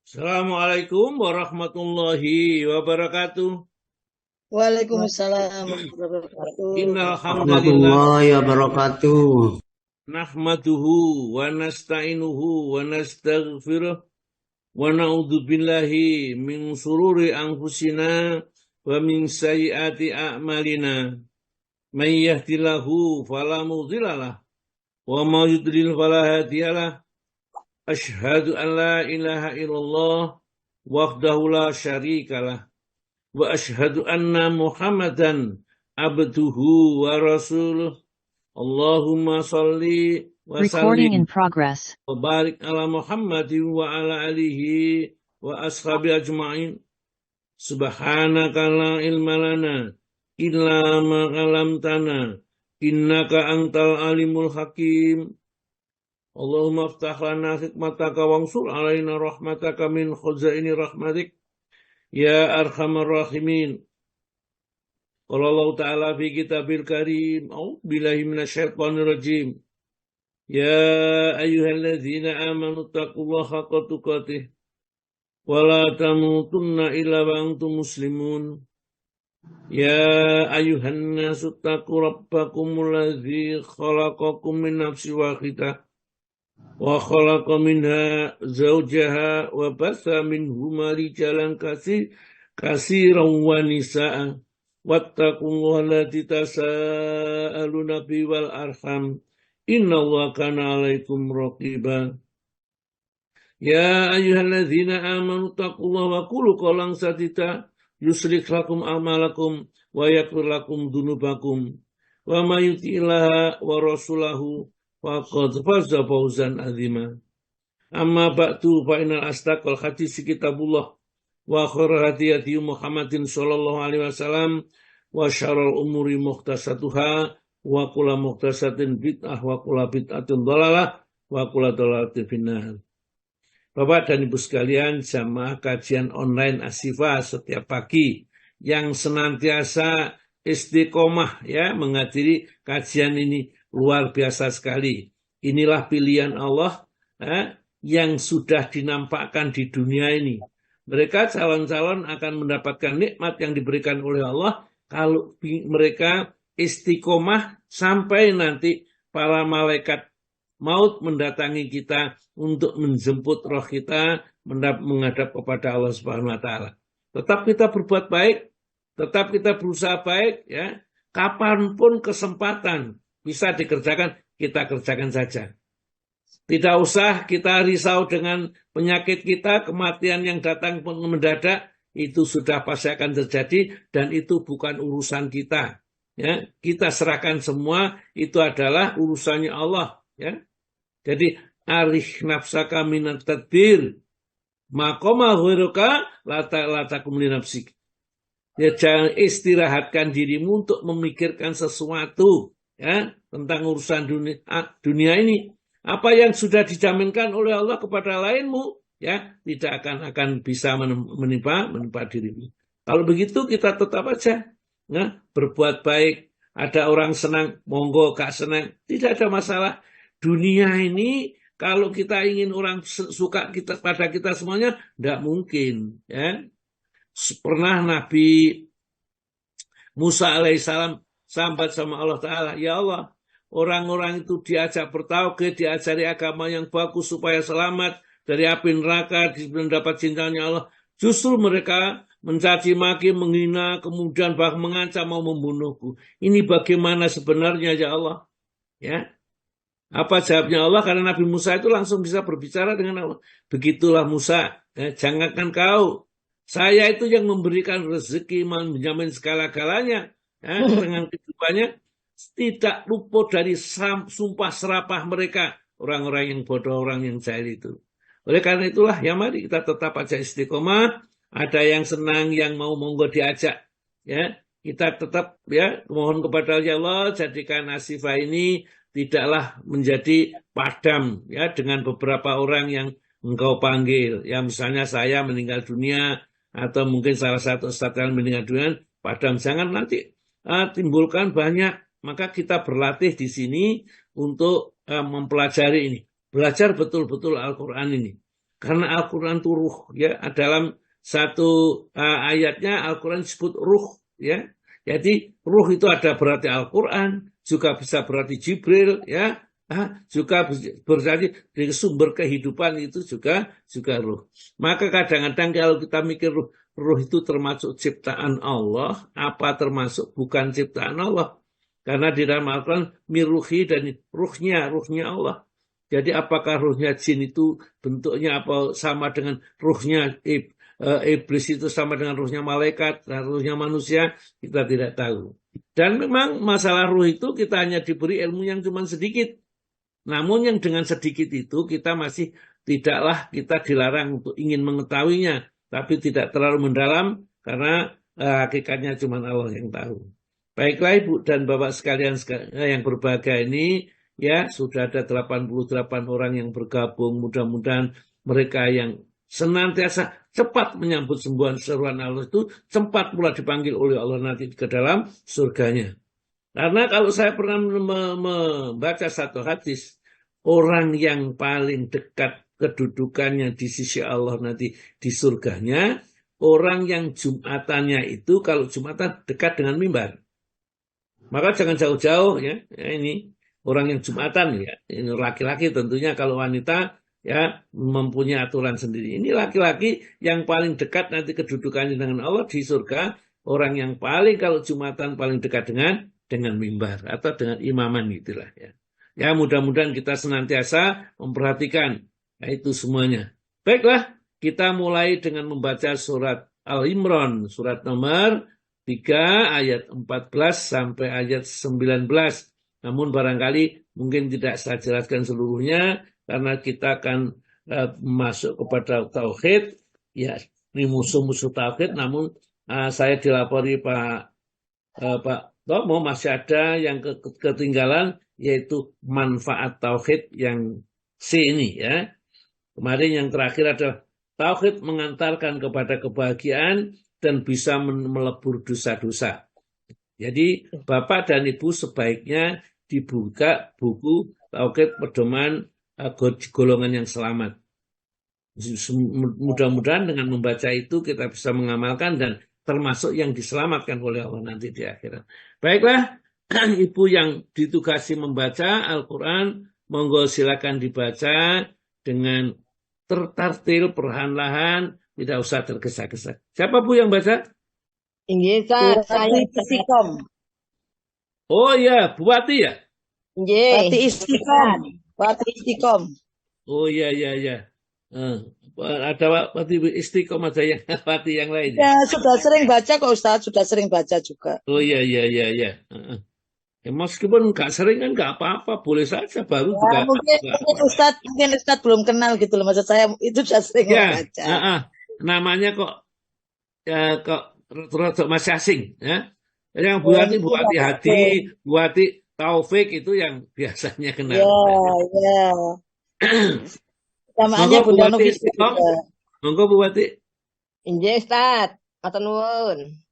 Assalamualaikum warahmatullahi wabarakatuh. Waalaikumsalam warahmatullahi Innal wabarakatuh. hamdalillah Warahmatullahi wabarakatuh. nahmaduhu wa nasta'inuhu wa nastaghfiruh wa na'udzu billahi min sururi anfusina wa min sayyiati a'malina. May yahdihillahu fala mudhillalah wa may yudlil fala hadiyalah. Asyhadu an la ilaha illallah wahdahu la syarikalah wa asyhadu anna Muhammadan abduhu wa rasuluh. Allahumma salli wa Recording in sallim progress. wa barik ala Muhammadin wa ala alihi wa ashabi ajma'in. Subhanaka la ilma lana illa ma 'allamtana innaka antal alimul hakim. Allahumma aftah lana hikmataka wansur alaina rahmataka min khuzaini rahmatik ya arhamar rahimin. Qala Allah Ta'ala fi kitabil karim, a'udzu billahi minasyaitonir rajim. Ya ayyuhalladzina amanu taqullaha haqqa tuqatih wa la tamutunna illa wa antum muslimun. Ya ayyuhan nasu taqu rabbakumul ladzi khalaqakum min nafsin wahidah wa khalaqa minha zawjaha wa batha minhuma rijalan katsiran wa nisaa'a. Wattaqullaha allati tasaaluna bihi wal arham innallaha kana 'alaikum raqiba. Ya ayyuhalladzina amanu taqullaha wa qulu qawlan sadida yuslih lakum a'malakum wa yaghfir lakum dzunubakum wa may yuti'illaha wa rasulahu faqad faza fawzan 'azima. Amma ba'du fa innal asdaqal hadits kitabullah wa khairal hadi Muhammadin sallallahu alaihi wasallam wa syarrul umuri muhtasatuha wa kullu muhtasatin bid'ah wa kullu bid'atin dhalalah wa kullu dhalalatin finnar. Bapak dan Ibu sekalian, jamaah kajian online Asyifa setiap pagi yang senantiasa istiqomah ya menghadiri kajian ini luar biasa sekali. Inilah pilihan Allah yang sudah dinampakkan di dunia ini. Mereka calon-calon akan mendapatkan nikmat yang diberikan oleh Allah kalau mereka istiqomah sampai nanti para malaikat maut mendatangi kita untuk menjemput roh kita menghadap kepada Allah Subhanahu wa taala. Tetap kita berbuat baik, tetap kita berusaha baik ya. Kapanpun kesempatan bisa dikerjakan, kita kerjakan saja. Tidak usah kita risau dengan penyakit kita, kematian yang datang mendadak, itu sudah pasti akan terjadi dan itu bukan urusan kita. Ya, kita serahkan semua, itu adalah urusannya Allah. Ya, jadi arih nafsaka minat tadbir, maqama ghairuka latakum li nafsik. Ya, jangan istirahatkan dirimu untuk memikirkan sesuatu ya tentang urusan dunia ini. Apa yang sudah dijaminkan oleh Allah kepada lainmu, ya tidak akan bisa menimpa dirimu. Kalau begitu kita tetap aja berbuat baik. Ada orang senang, monggo gak senang, tidak ada masalah. Dunia ini kalau kita ingin orang suka kita pada kita semuanya, tidak mungkin. Ya. Pernah Nabi Musa alaihissalam sambat sama Allah Ta'ala, ya Allah, orang-orang itu diajak bertauhid, diajari agama yang bagus supaya selamat dari api neraka, mendapat cintanya Allah. Justru mereka mencaci maki, menghina, kemudian bahkan mengancam mau membunuhku. Ini bagaimana sebenarnya ya Allah? Ya. Apa jawabnya Allah? Karena Nabi Musa itu langsung bisa berbicara dengan Allah. Begitulah Musa, jangankan kau. Saya itu yang memberikan rezeki, menjamin segala-galanya dengan kehidupannya. Tidak luput dari sumpah serapah mereka. Orang-orang yang bodoh, orang yang jahil itu. Oleh karena itulah, ya mari kita tetap aja istiqomah. Ada yang senang, yang mau monggo diajak. Ya, kita tetap ya mohon kepada Allah, jadikan Asyifa ini tidaklah menjadi padam ya dengan beberapa orang yang engkau panggil. Ya misalnya saya meninggal dunia, atau mungkin salah satu ustadz yang meninggal dunia, padam. Jangan nanti timbulkan banyak. Maka kita berlatih di sini untuk mempelajari ini. Belajar betul-betul Al-Quran ini. Karena Al-Quran itu ruh, ya. Dalam satu ayatnya Al-Quran disebut ruh, ya. Jadi ruh itu ada berarti Al-Quran, juga bisa berarti Jibril, ya. Juga berarti dari sumber kehidupan itu juga ruh. Maka kadang-kadang kalau kita mikir ruh itu termasuk ciptaan Allah, apa termasuk bukan ciptaan Allah? Karena di dalam Al-Quran miruhi dan ruhnya Allah. Jadi apakah ruhnya jin itu bentuknya apa sama dengan ruhnya iblis itu sama dengan ruhnya malaikat, dan ruhnya manusia, kita tidak tahu. Dan memang masalah ruh itu kita hanya diberi ilmu yang cuma sedikit. Namun yang dengan sedikit itu kita masih tidaklah kita dilarang untuk ingin mengetahuinya, tapi tidak terlalu mendalam karena hakikatnya cuma Allah yang tahu. Baiklah Ibu dan Bapak sekalian yang berbahagia ini, ya sudah ada 88 orang yang bergabung. Mudah-mudahan mereka yang senantiasa cepat menyambut seruan Allah itu cepat pula dipanggil oleh Allah nanti ke dalam surganya. Karena kalau saya pernah membaca satu hadis, orang yang paling dekat kedudukannya di sisi Allah nanti di surganya, orang yang Jumatannya itu kalau Jumatan dekat dengan mimbar. Maka jangan jauh-jauh ya. Ini orang yang Jumatan ya. Ini laki-laki tentunya, kalau wanita ya mempunyai aturan sendiri. Ini laki-laki yang paling dekat nanti kedudukannya dengan Allah di surga, orang yang paling kalau Jumatan paling dekat dengan mimbar atau dengan imaman gitulah ya. Ya mudah-mudahan kita senantiasa memperhatikan itu semuanya. Baiklah, kita mulai dengan membaca surat Al-Imran, surat nomor 3 ayat 14 sampai ayat 19. Namun barangkali mungkin tidak saya jelaskan seluruhnya karena kita akan masuk kepada tauhid. Ya, ini musuh-musuh tauhid. Namun saya dilapori Pak Tomo masih ada yang ketinggalan, yaitu manfaat tauhid yang C ini ya. Kemarin yang terakhir adalah tauhid mengantarkan kepada kebahagiaan dan bisa melebur dosa-dosa. Jadi Bapak dan Ibu sebaiknya dibuka buku Tauhid Pedoman Golongan yang Selamat. Mudah-mudahan dengan membaca itu kita bisa mengamalkan dan termasuk yang diselamatkan oleh Allah nanti di akhirat. Baiklah, Ibu yang ditugasi membaca Al-Quran, monggo silakan dibaca dengan tertartil, perlahan-lahan, tidak usah tergesa-gesa. Siapa Bu yang baca? Inggih, saya Istiqom. Oh iya, Bu Wati ya? Inggih. Wati Istiqom. Oh iya. Ada Wati Istiqom, ada yang Wati yang lain. Ya, sudah sering baca kok Ustaz, sudah sering baca juga. Oh iya. Ya, meskipun nggak sering kan nggak apa-apa, boleh saja baru Ya, juga. mungkin Ustaz belum kenal gitu loh, maksud saya itu sudah sering baca. Namanya kok masih asing ya. Yang Bu Wati Hadi, Bu Wati Taufik itu yang biasanya kenal. Ya. Namanya Bunda Nufis. Monggo Bu Wati. Inggih Ustaz, matur nuwun.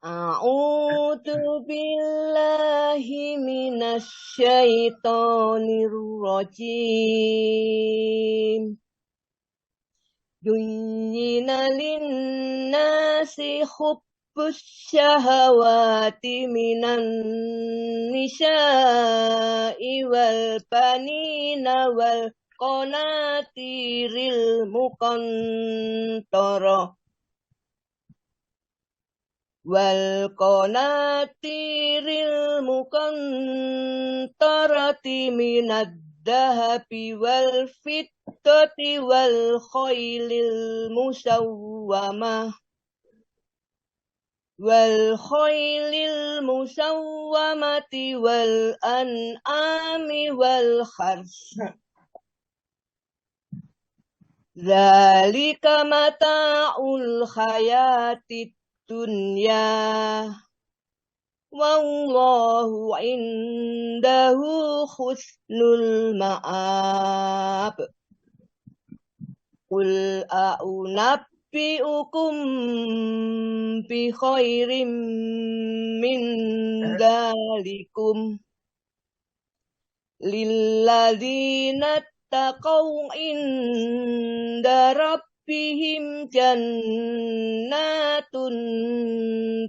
A'udzu billahi minasyaitonir rajim. Dunyina linnasi hubbus syahawati minan nisa'i wal banina wal qanatiril muqantara minad dahabi wal fiddati wal khailil musawwamati wal an'ami wal harth. Dzalika mata'ul hayatid dunya. Wallahu indahu husnul ma'ab. Qul a'unabbi'ukum bi khairim min dzalikum lilladzina taqaw inda rabbihim jannatun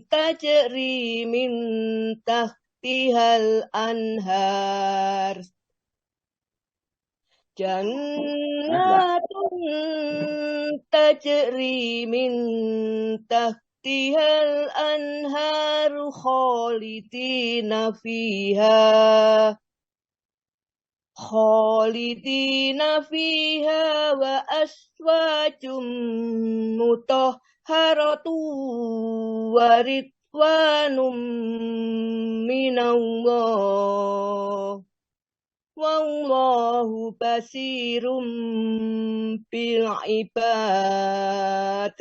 tajri min tahtihal anhar. Jannatun tajri min tahtihal anharu khalidina fiha wa aswajum mutahharatu wa ridwanum minallah wallahu basirum bil ibad.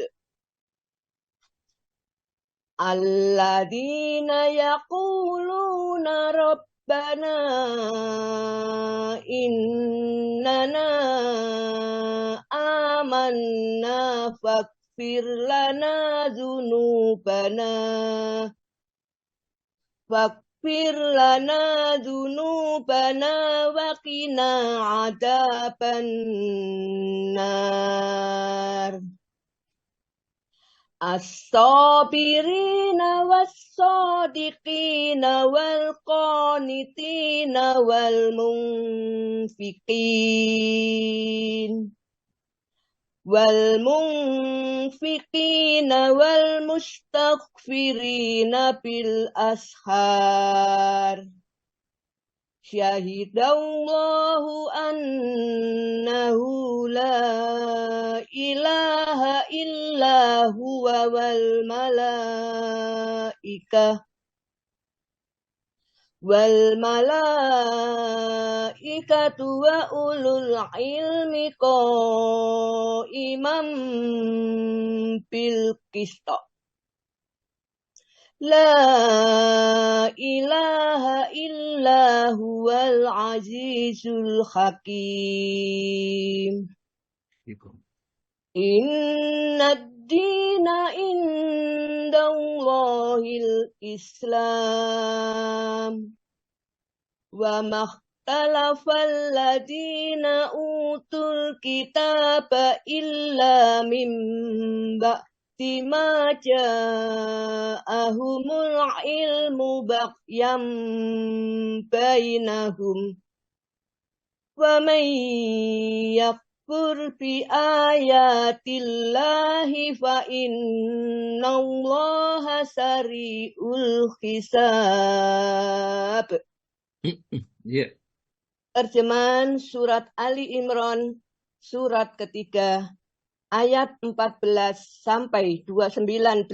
Alladzina yaquluna Rabbana innana amanna faghfir lana dzunubana wa qina adzaban nar. As-sabirina was-sadiqina wal-qanitina wal-munfiqina wal-mustaghfirina bil ashar. Syahidallahu annahu la ilaha illa huwa wal malaikatu wa ulul ilmi qa'iman bil qist. La ilaha illa huwal azizul hakim. Inna ad-dina indallahil Islam. Wa makhtalafal ladina utul kitaba illa mim bima ja'ahumul ilmu baghyan bainahum wa man yakfur bi ayatillahi fa innallaha sari'ul hisab. Yeah. Terjemahan surat Ali Imran surat ketiga ayat 14 sampai 219.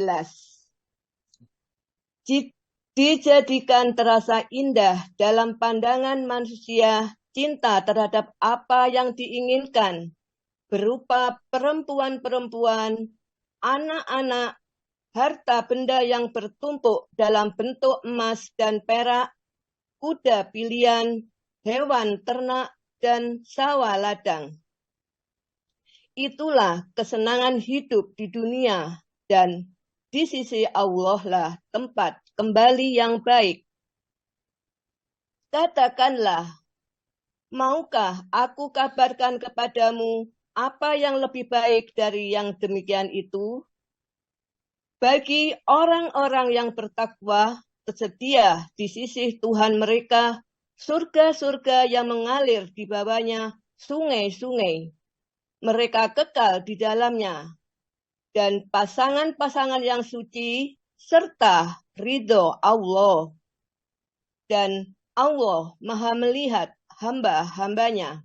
Dijadikan terasa indah dalam pandangan manusia cinta terhadap apa yang diinginkan, berupa perempuan-perempuan, anak-anak, harta benda yang bertumpuk dalam bentuk emas dan perak, kuda pilihan, hewan ternak, dan sawah ladang. Itulah kesenangan hidup di dunia, dan di sisi Allah lah tempat kembali yang baik. Katakanlah, maukah aku kabarkan kepadamu apa yang lebih baik dari yang demikian itu? Bagi orang-orang yang bertakwa, tersedia di sisi Tuhan mereka surga-surga yang mengalir di bawahnya sungai-sungai. Mereka kekal di dalamnya, dan pasangan-pasangan yang suci serta ridho Allah. Dan Allah Maha melihat hamba-hambanya,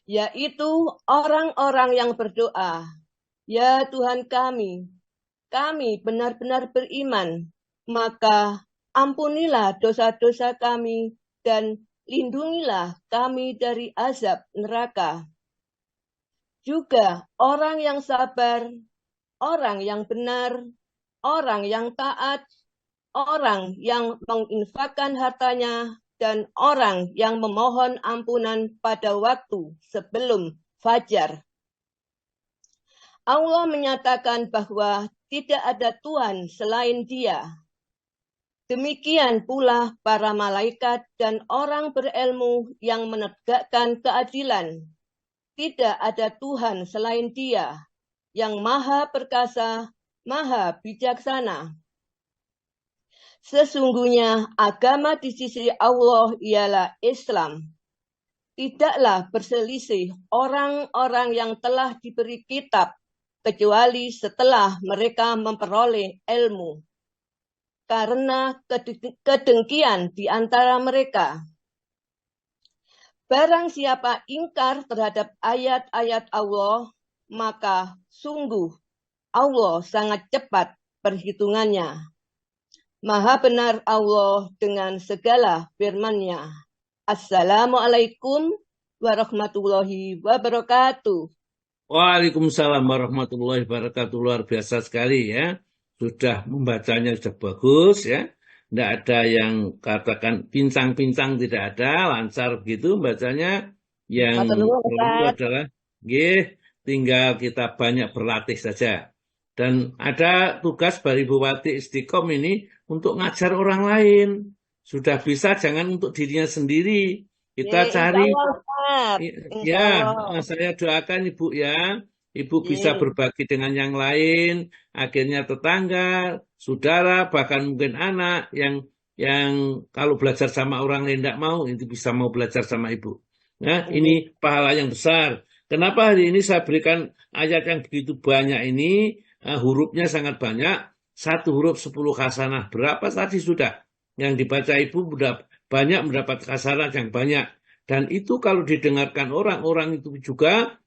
yaitu orang-orang yang berdoa, ya Tuhan kami benar-benar beriman, maka ampunilah dosa-dosa kami dan lindungilah kami dari azab neraka. Juga orang yang sabar, orang yang benar, orang yang taat, orang yang menginfakkan hartanya, dan orang yang memohon ampunan pada waktu sebelum fajar. Allah menyatakan bahwa tidak ada Tuhan selain Dia. Demikian pula para malaikat dan orang berilmu yang menegakkan keadilan. Tidak ada Tuhan selain Dia, yang maha perkasa, maha bijaksana. Sesungguhnya agama di sisi Allah ialah Islam. Tidaklah berselisih orang-orang yang telah diberi kitab, kecuali setelah mereka memperoleh ilmu. Karena kedengkian di antara mereka. Barang siapa ingkar terhadap ayat-ayat Allah, maka sungguh Allah sangat cepat perhitungannya. Maha benar Allah dengan segala firman-Nya. Assalamualaikum warahmatullahi wabarakatuh. Waalaikumsalam warahmatullahi wabarakatuh. Luar biasa sekali ya. Sudah membacanya sudah bagus ya. Tidak ada yang katakan pincang-pincang, tidak ada, lancar begitu bacanya. Yang perlu adalah tinggal kita banyak berlatih saja. Dan ada tugas dari Bu Wati Istiqom ini untuk ngajar orang lain. Sudah bisa, jangan untuk dirinya sendiri. Kita cari. Ya, saya doakan Ibu ya. Ibu bisa berbagi dengan yang lain, akhirnya tetangga, saudara, bahkan mungkin anak yang kalau belajar sama orang lain tidak mau, itu bisa mau belajar sama Ibu. Nah, ini pahala yang besar. Kenapa hari ini saya berikan ayat yang begitu banyak ini, hurufnya sangat banyak, 1 huruf 10 hasanah. Berapa tadi sudah? Yang dibaca Ibu sudah banyak mendapat hasanah yang banyak. Dan itu kalau didengarkan orang itu juga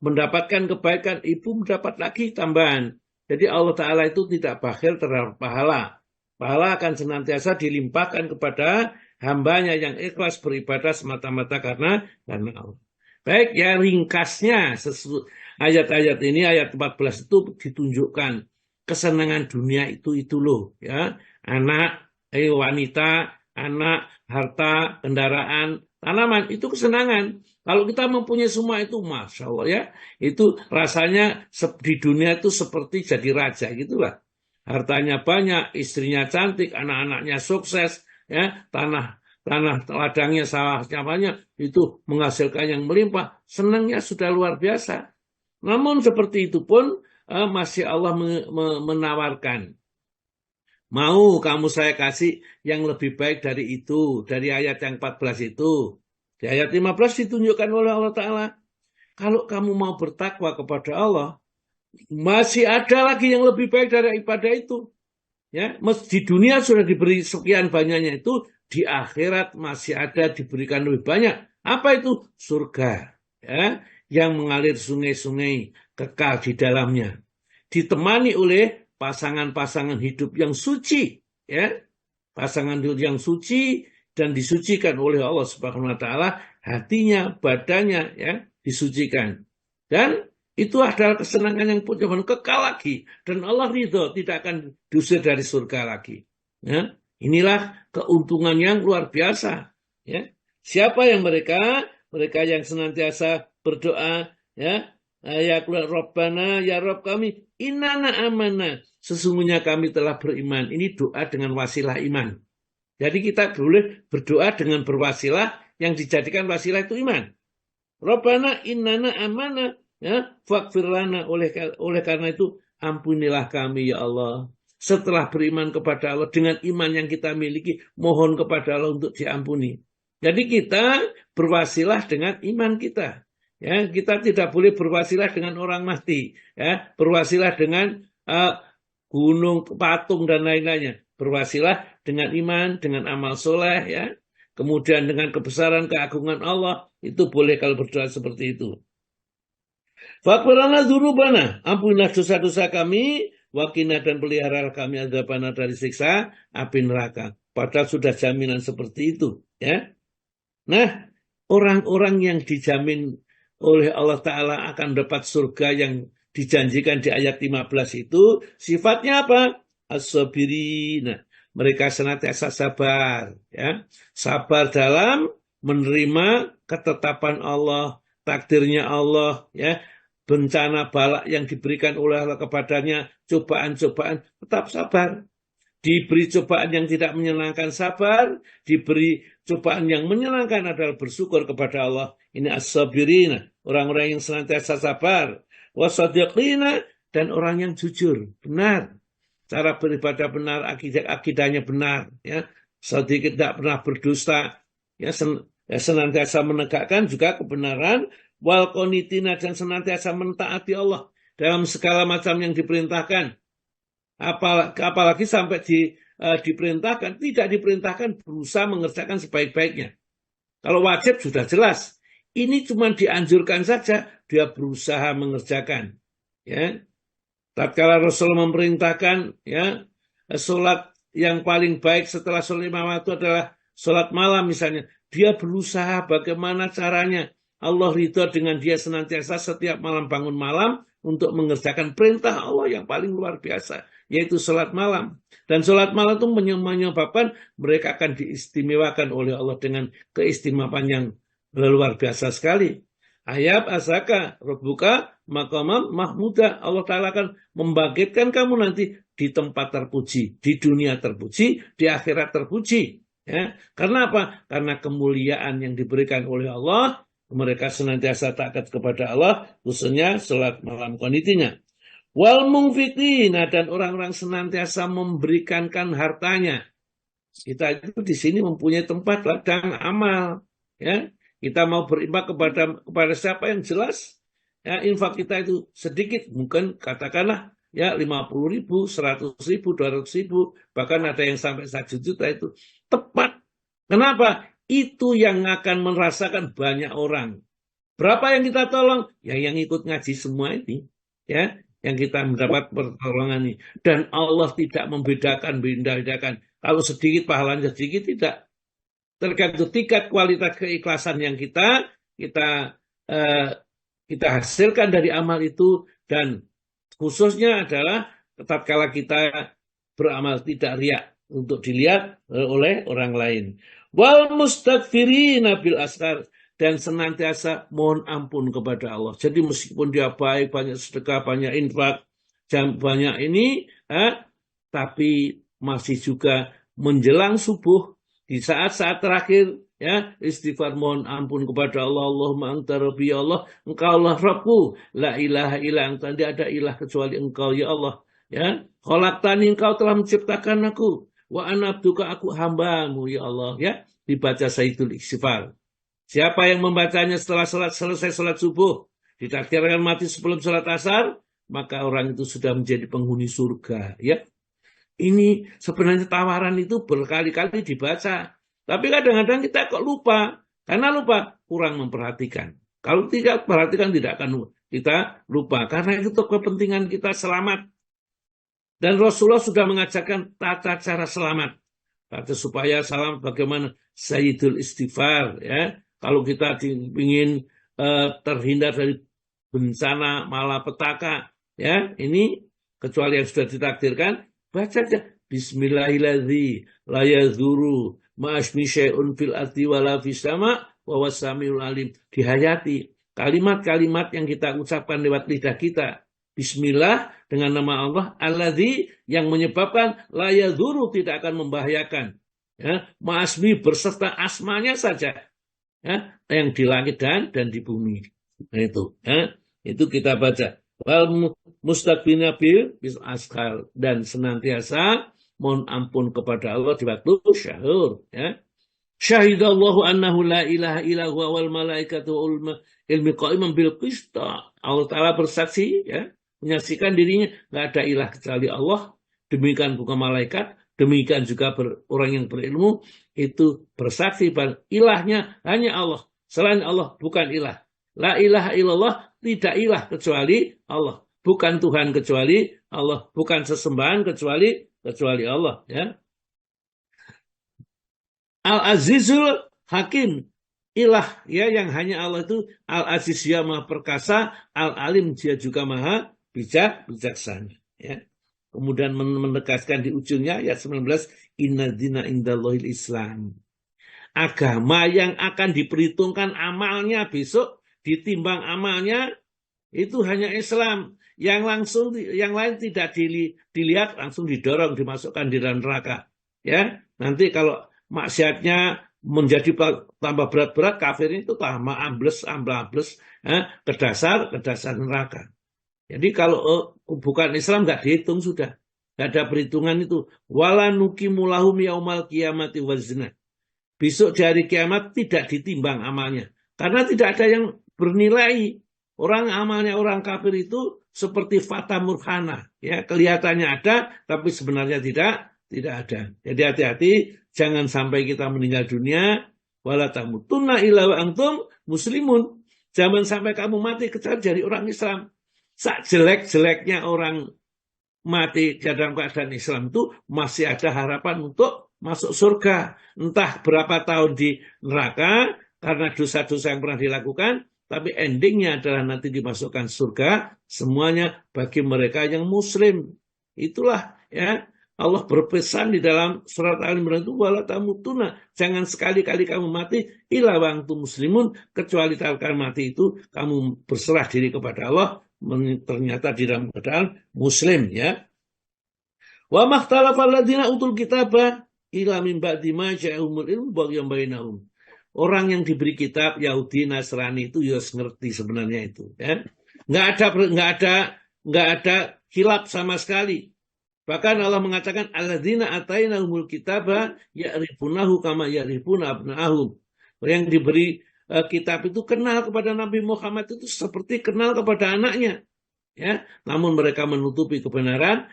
mendapatkan kebaikan, Ibu mendapat lagi tambahan. Jadi Allah Ta'ala itu tidak bakhil terhadap pahala. Pahala akan senantiasa dilimpahkan kepada hambanya yang ikhlas beribadah semata-mata karena Allah. Baik, ya ringkasnya ayat-ayat ini, ayat 14 itu ditunjukkan kesenangan dunia itu loh. Ya. Anak, wanita, anak, harta, kendaraan, tanaman, itu kesenangan. Kalau kita mempunyai semua itu, Masya Allah ya, itu rasanya di dunia itu seperti jadi raja gitulah. Hartanya banyak, istrinya cantik, anak-anaknya sukses, ya, tanah ladangnya, sawahnya banyak, itu menghasilkan yang melimpah, senangnya sudah luar biasa. Namun seperti itu pun masih Allah menawarkan. Mau kamu saya kasih yang lebih baik dari itu, dari ayat yang 14 itu. Di ayat 15 ditunjukkan oleh Allah Ta'ala. Kalau kamu mau bertakwa kepada Allah, masih ada lagi yang lebih baik dari ibadah itu. Ya, di dunia sudah diberi sekian banyaknya itu, di akhirat masih ada diberikan lebih banyak. Apa itu? Surga. Ya, yang mengalir sungai-sungai kekal di dalamnya. Ditemani oleh pasangan-pasangan hidup yang suci. Ya, pasangan hidup yang suci dan disucikan oleh Allah Subhanahu wa taala, hatinya, badannya ya disucikan. Dan itu adalah kesenangan yang punya kekal lagi, dan Allah ridho, tidak akan diusir dari surga lagi. Ya, inilah keuntungan yang luar biasa. Ya, siapa yang mereka yang senantiasa berdoa ya, ya Rabbana ya Rabb kami, innana amanah, sesungguhnya kami telah beriman. Ini doa dengan wasilah iman. Jadi kita boleh berdoa dengan berwasilah, yang dijadikan wasilah itu iman. Rabbana innana amanah ya, faghfir lana, oleh karena itu ampunilah kami ya Allah. Setelah beriman kepada Allah, dengan iman yang kita miliki, mohon kepada Allah untuk diampuni. Jadi kita berwasilah dengan iman kita. Ya, kita tidak boleh berwasilah dengan orang mati, ya, berwasilah dengan gunung, patung dan lain-lainnya. Berwasilah dengan iman, dengan amal soleh, ya. Kemudian dengan kebesaran, keagungan Allah, itu boleh kalau berdoa seperti itu. Faghfirlana dzunubana, ampunilah dosa-dosa kami, wakina dan pelihara kami azabana dari siksa api neraka. Padahal sudah jaminan seperti itu, ya. Nah, orang-orang yang dijamin oleh Allah Ta'ala akan dapat surga yang dijanjikan di ayat 15 itu, sifatnya apa? As-sabirina. Mereka senantiasa sabar, ya. Sabar dalam menerima ketetapan Allah, takdirnya Allah, ya. Bencana balak yang diberikan oleh Allah kepadanya, cobaan-cobaan, tetap sabar. Diberi cobaan yang tidak menyenangkan sabar, diberi cobaan yang menyenangkan adalah bersyukur kepada Allah. Ini as-sabirina, orang-orang yang senantiasa sabar. Wasadiqina, dan orang yang jujur, benar. Cara beribadah benar, akidahnya benar. Ya. Sedikit tidak pernah berdusta. Ya, senantiasa menegakkan juga kebenaran. Wal qanitina, dan senantiasa mentaati Allah dalam segala macam yang diperintahkan. Apalagi sampai diperintahkan, tidak diperintahkan berusaha mengerjakan sebaik-baiknya. Kalau wajib sudah jelas. Ini cuma dianjurkan saja, dia berusaha mengerjakan. Ya. Tatkala Rasul memerintahkan, ya, sholat yang paling baik setelah sholat 5 waktu adalah sholat malam misalnya. Dia berusaha bagaimana caranya. Allah ridho dengan dia senantiasa setiap malam bangun malam untuk mengerjakan perintah Allah yang paling luar biasa, yaitu sholat malam. Dan sholat malam itu menyebabkan mereka akan diistimewakan oleh Allah dengan keistimewaan yang luar biasa sekali. Ayat asaka rabbuka maqamam mahmuda. Allah Ta'ala akan membangkitkan kamu nanti di tempat terpuji, di dunia terpuji, di akhirat terpuji. Ya. Karena apa? Karena kemuliaan yang diberikan oleh Allah, mereka senantiasa taat kepada Allah, khususnya sholat malam qanitinya. Wal munfiqina, dan orang-orang senantiasa memberikankan hartanya. Kita itu di sini mempunyai tempat ladang amal. Ya. Kita mau berinfak kepada siapa yang jelas, ya, infak kita itu sedikit, mungkin katakanlah ya 50.000, 100.000, 200.000, bahkan ada yang sampai 1 juta itu tepat. Kenapa? Itu yang akan merasakan banyak orang. Berapa yang kita tolong? Ya yang ikut ngaji semua ini, ya, yang kita mendapat pertolongan ini. Dan Allah tidak membedakan. Kalau sedikit pahalanya sedikit, tidak. Tergantung tingkat kualitas keikhlasan yang kita hasilkan dari amal itu, dan khususnya adalah tatkala kita beramal tidak riya untuk dilihat oleh orang lain. Wal mustaghfirina bil ashar, dan senantiasa mohon ampun kepada Allah. Jadi meskipun dia baik, banyak sedekah, banyak infak, banyak ini, tapi masih juga menjelang subuh, di saat-saat terakhir, ya, istighfar mohon ampun kepada Allah. Allahumma anta rabbi, ya Allah, engkau Allah Rabbku, la ilaha illa anta, tidak ada ilah kecuali engkau, ya Allah. Ya, khalaqtani, engkau telah menciptakan aku, wa ana abduka, aku hambamu, ya Allah. Ya, dibaca sayyidul istighfar. Siapa yang membacanya setelah selesai salat subuh, ditakdirkan mati sebelum salat asar, maka orang itu sudah menjadi penghuni surga. Ya. Ini sebenarnya tawaran itu berkali-kali dibaca. Tapi kadang-kadang kita kok lupa. Karena lupa, kurang memperhatikan. Kalau tidak perhatikan, tidak akan kita lupa. Karena itu kepentingan kita selamat. Dan Rasulullah sudah mengajarkan tata cara selamat. Supaya selamat bagaimana? Sayyidul istighfar. Ya. Kalau kita ingin terhindar dari bencana malapetaka, ya, ini kecuali yang sudah ditakdirkan, baca aja bismillahirrahmanirrahim la yazuru ma'asmi syai'un fil ardi wala fis sama wa wasamiul alim. Dihayati kalimat-kalimat yang kita ucapkan lewat lidah kita. Bismillah, dengan nama Allah, alladzi, yang menyebabkan la yazuru, tidak akan membahayakan. Ya, ma'asmi, berserta asmanya saja. Ya, yang di langit dan di bumi. Nah, itu, ya, itu kita baca. Wal mustaqbina bil ashar, dan senantiasa mohon ampun kepada Allah di waktu syahur. Ya. Syahidallahu annahu la ilaha illa huwa wal malaikatu ilmi qa'iman bil qist. Allah Ta'ala bersaksi, ya, menyaksikan dirinya nggak ada ilah kecuali Allah. Demikian bukan malaikat, demikian juga orang yang berilmu itu bersaksi bahwa ilahnya hanya Allah. Selain Allah bukan ilah. La ilaha illallah, tidak ilah kecuali Allah. Bukan Tuhan kecuali Allah. Bukan sesembahan kecuali Allah. Ya. Al-Azizul Hakim. Ilah, ya, yang hanya Allah itu Al-Aziz, ya, maha perkasa. Al-Alim, dia juga maha bijaksana. Ya. Kemudian menegaskan di ujungnya ayat 19, inna dina indallahil Islam. Agama yang akan diperhitungkan amalnya besok, ditimbang amalnya, itu hanya Islam. Yang lain tidak dilihat, langsung didorong, dimasukkan di dalam neraka. Ya, nanti kalau maksiatnya menjadi tambah berat-berat, kafir itu tambah ambles, ke dasar neraka. Jadi kalau bukan Islam nggak dihitung sudah, nggak ada perhitungan itu. Wala nuqimu lahum yaumal qiyamati wazna. Besok di hari kiamat tidak ditimbang amalnya, karena tidak ada yang bernilai. Amalnya orang kafir itu seperti fata murhana, ya, kelihatannya ada tapi sebenarnya tidak ada. Jadi hati-hati, jangan sampai kita meninggal dunia wala tamutunna illa wa antum muslimun. Jangan sampai kamu mati kecuali dari orang Islam. Sak jelek-jeleknya orang mati dalam keadaan Islam itu masih ada harapan untuk masuk surga. Entah berapa tahun di neraka karena dosa-dosa yang pernah dilakukan, tapi endingnya adalah nanti dimasukkan surga semuanya bagi mereka yang muslim. Itulah, ya, Allah berpesan di dalam surat Al-Imran itu, wala tamutuna, jangan sekali-kali kamu mati illa wa antum muslimun, kecuali kalau mati itu kamu berserah diri kepada Allah, ternyata di dalam keadaan muslim, ya. Wa makhtalafal ladzina utul kitaba illa min ba'di ma ja'ahumul ilmu baghyan bainahum. Orang yang diberi kitab Yahudi Nasrani itu ya ngerti sebenarnya itu, ya. Nggak ada khilaf sama sekali. Bahkan Allah mengatakan alladzina atainahumul kitaba ya'rifunahu kama ya'rifuna abna'ahum. Yang diberi kitab itu kenal kepada Nabi Muhammad itu seperti kenal kepada anaknya, ya. Namun mereka menutupi kebenaran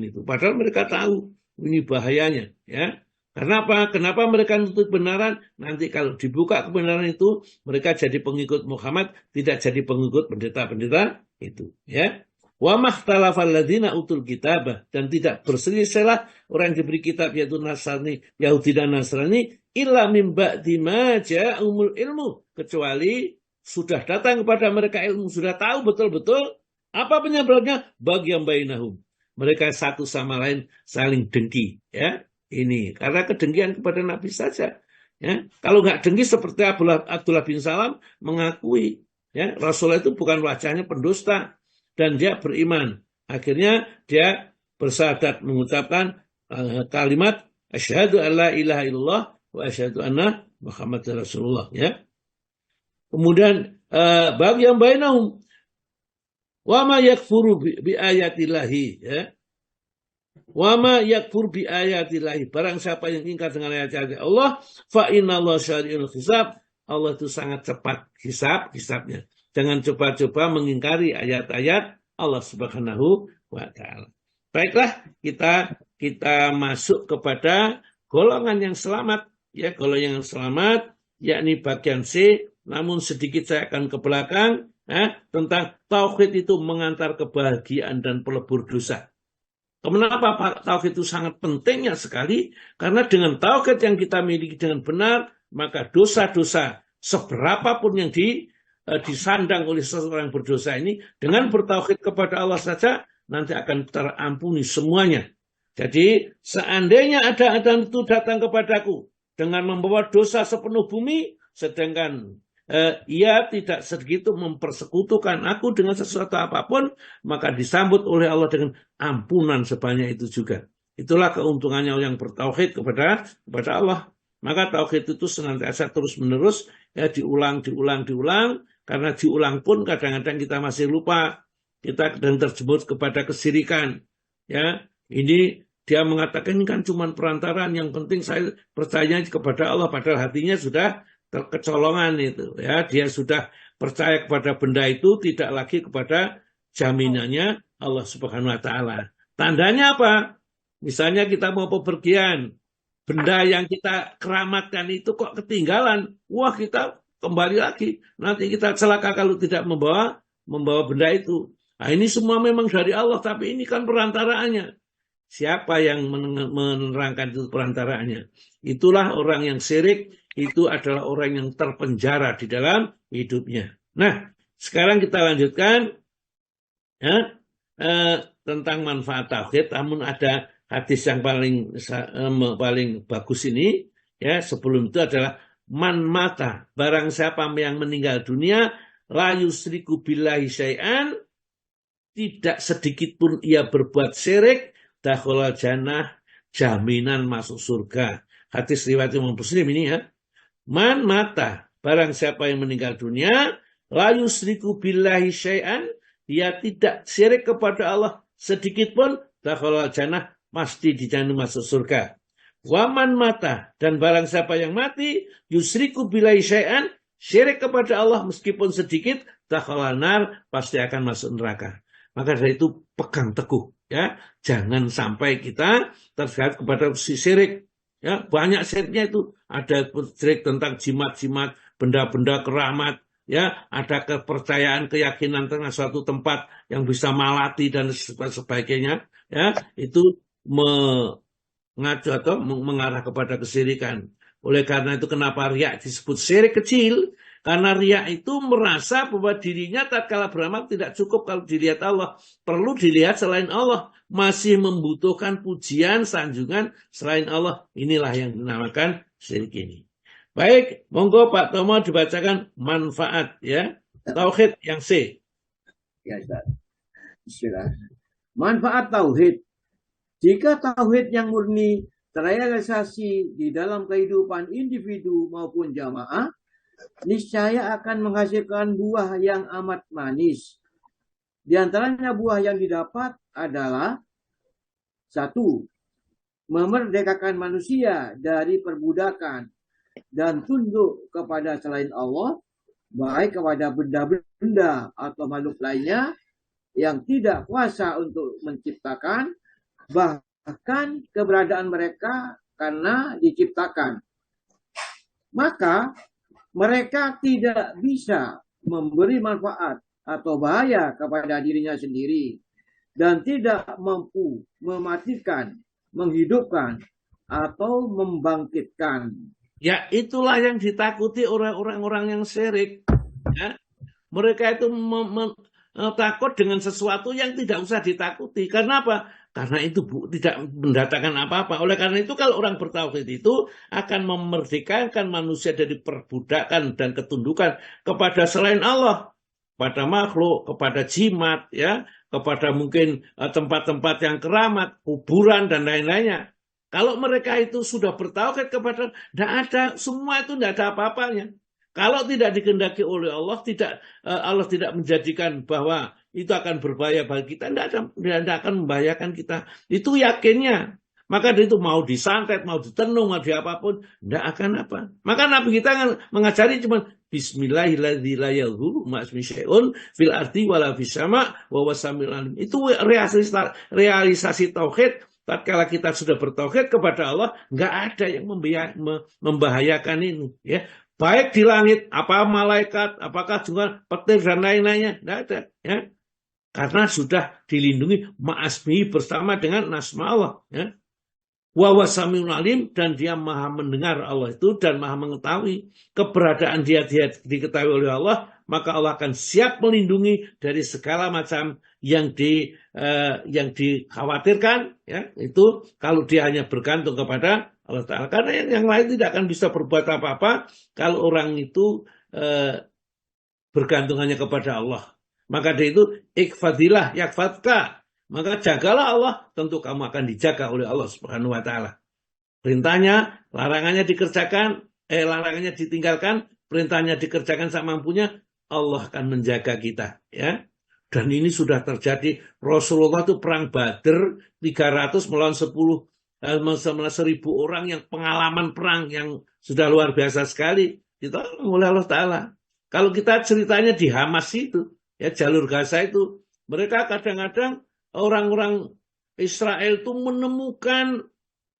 itu. Padahal mereka tahu ini bahayanya, ya. Kenapa mereka menutup kebenaran? Nanti kalau dibuka kebenaran itu, mereka jadi pengikut Muhammad, tidak jadi pengikut pendeta-pendeta itu, ya. Wa makhtalafal ladzina utul kitabah, dan tidak berselisihlah orang yang diberi kitab yaitu Nasrani, Yahudi dan Nasrani, illa min ba'di ma ja'ahumul ilmu, kecuali sudah datang kepada mereka ilmu, sudah tahu betul-betul apa penyebabnya, baghyan bainahum. Mereka satu sama lain saling dengki, ya. Ini karena kedengkian kepada Nabi saja, ya. Kalau nggak dengki seperti Abdullah bin Salam mengakui, ya, Rasulullah itu bukan wajahnya pendusta dan dia beriman. Akhirnya dia bersyahadat mengucapkan kalimat asyhadu alla ilaha illallah wa asyhadu anna Muhammadar Rasulullah, ya. Kemudian baghyan bainahum wa ma yakfuru bi ayatillahi, ya. Wa ma yakfur bi ayatillahi, barang siapa yang ingkar dengan ayat-ayat Allah, fa innallaha syari'ul hisab, Allah itu sangat cepat hisabnya. Jangan coba-coba mengingkari ayat-ayat Allah Subhanahu wa taala. Baiklah, kita masuk kepada golongan yang selamat, ya, golongan yang selamat yakni bagian C, namun sedikit saya akan ke belakang, tentang tauhid itu mengantar kebahagiaan dan pelebur dosa. Kenapa tauhid itu sangat pentingnya sekali? Karena dengan tauhid yang kita miliki dengan benar, maka dosa-dosa seberapapun yang disandang oleh seseorang yang berdosa ini, dengan bertauhid kepada Allah saja, nanti akan terampuni semuanya. Jadi seandainya ada adzan itu datang kepadaku dengan membawa dosa sepenuh bumi, sedangkan ia tidak segitu mempersekutukan aku dengan sesuatu apapun, maka disambut oleh Allah dengan ampunan sebanyak itu juga. Itulah keuntungannya yang bertauhid kepada Allah. Maka tauhid itu senantiasa terus-menerus, ya, diulang, karena diulang pun kadang-kadang kita masih lupa, kita kadang terjebak kepada kesirikan, ya. Ini dia mengatakan ini kan cuma perantaraan, yang penting saya percaya kepada Allah, padahal hatinya sudah terkecolongan itu, ya. Dia sudah percaya kepada benda itu, tidak lagi kepada jaminannya Allah Subhanahu wa taala. Tandanya apa? Misalnya kita mau bepergian, benda yang kita keramatkan itu kok ketinggalan. Wah, kita kembali lagi. Nanti kita celaka kalau tidak membawa benda itu. Nah, ini semua memang dari Allah, tapi ini kan perantaraannya. Siapa yang menerangkan itu perantaraannya? Itulah orang yang syirik, itu adalah orang yang terpenjara di dalam hidupnya. Nah, sekarang kita lanjutkan, ya, tentang manfaat tauhid. Namun ada hadis yang paling bagus ini, ya, sebelum itu adalah man mata, barang siapa yang meninggal dunia la yusriku billahi syai'an, tidak sedikit pun ia berbuat syirik, dakhala jannah, jaminan masuk surga. Hadis riwayat Imam Muslim ini ya. Man mata, barang siapa yang meninggal dunia, la yusriku billahi syai'an, dia tidak syirik kepada Allah sedikit pun, dakhala jannah, pasti dijamin masuk surga. Waman mata, dan barang siapa yang mati, yusriku billahi syai'an, syirik kepada Allah meskipun sedikit, dakhala nar, pasti akan masuk neraka. Maka dari itu pegang teguh ya, jangan sampai kita terjerat kepada syirik. Ya, banyak syiriknya itu, ada syirik tentang jimat-jimat, benda-benda keramat, ya, ada kepercayaan, keyakinan tentang suatu tempat yang bisa malati dan sebagainya, ya, itu mengacu atau mengarah kepada kesyirikan. Oleh karena itu kenapa riya disebut syirik kecil? Karena riya itu merasa bahwa dirinya tatkala beramal tidak cukup kalau dilihat Allah. Perlu dilihat selain Allah. Masih membutuhkan pujian, sanjungan selain Allah. Inilah yang dinamakan syirik ini. Baik, monggo Pak Tomo dibacakan manfaat ya. Tauhid yang C. Ya, Ustaz. Bismillah. Manfaat tauhid. Jika tauhid yang murni terrealisasi di dalam kehidupan individu maupun jamaah, niscaya akan menghasilkan buah yang amat manis. Di antaranya buah yang didapat adalah 1. Memerdekakan manusia dari perbudakan dan tunduk kepada selain Allah, baik kepada benda-benda atau makhluk lainnya yang tidak kuasa untuk menciptakan, bahkan keberadaan mereka karena diciptakan. Maka mereka tidak bisa memberi manfaat atau bahaya kepada dirinya sendiri dan tidak mampu mematikan, menghidupkan, atau membangkitkan. Ya, itulah yang ditakuti orang-orang yang syirik. Ya. Mereka itu takut dengan sesuatu yang tidak usah ditakuti. Karena apa? Karena itu tidak mendatangkan apa-apa. Oleh karena itu kalau orang bertauhid itu akan memerdekakan manusia dari perbudakan dan ketundukan kepada selain Allah, pada makhluk, kepada jimat, ya, kepada mungkin tempat-tempat yang keramat, kuburan dan lain-lainnya. Kalau mereka itu sudah bertauhid kepada, tidak ada, semua itu tidak ada apa-apanya. Kalau tidak dikehendaki oleh Allah, Allah tidak menjadikan bahwa itu akan berbahaya bagi kita, tidak akan membahayakan kita. Itu yakinnya. Maka dari itu mau disantet, mau ditenung, mau diapapun, tidak akan apa. Maka Nabi kita mengajari cuma Bismillahirrahmanirrahim fil ardi wala fis sama wa wasamil alim. Itu realisasi tauhid. Tatkala kita sudah bertauhid kepada Allah, nggak ada yang membahayakan ini. Ya. Baik di langit, apa malaikat, apakah juga petir dan lain-lainnya, tidak ada. Ya. Karena sudah dilindungi ma'asmi bersama dengan nasma Allah. Ya. Wa wasamiul alim, dan dia maha mendengar Allah itu dan maha mengetahui keberadaan dia diketahui oleh Allah, maka Allah akan siap melindungi dari segala macam yang dikhawatirkan. Ya. Itu kalau dia hanya bergantung kepada Allah Ta'ala. Karena yang lain tidak akan bisa berbuat apa-apa kalau orang itu bergantung hanya kepada Allah. Maka dari itu, ikfadillah yakfadka. Maka jagalah Allah, tentu kamu akan dijaga oleh Allah Subhanahu wa Ta'ala. Perintahnya, larangannya dikerjakan, larangannya ditinggalkan, perintahnya dikerjakan semampunya, Allah akan menjaga kita. Ya. Dan ini sudah terjadi. Rasulullah itu perang Badr 300 melawan 1000 orang yang pengalaman perang yang sudah luar biasa sekali. Ditolong oleh Allah Ta'ala. Kalau kita ceritanya di Hamas itu, ya jalur Gaza itu, mereka kadang-kadang orang-orang Israel itu menemukan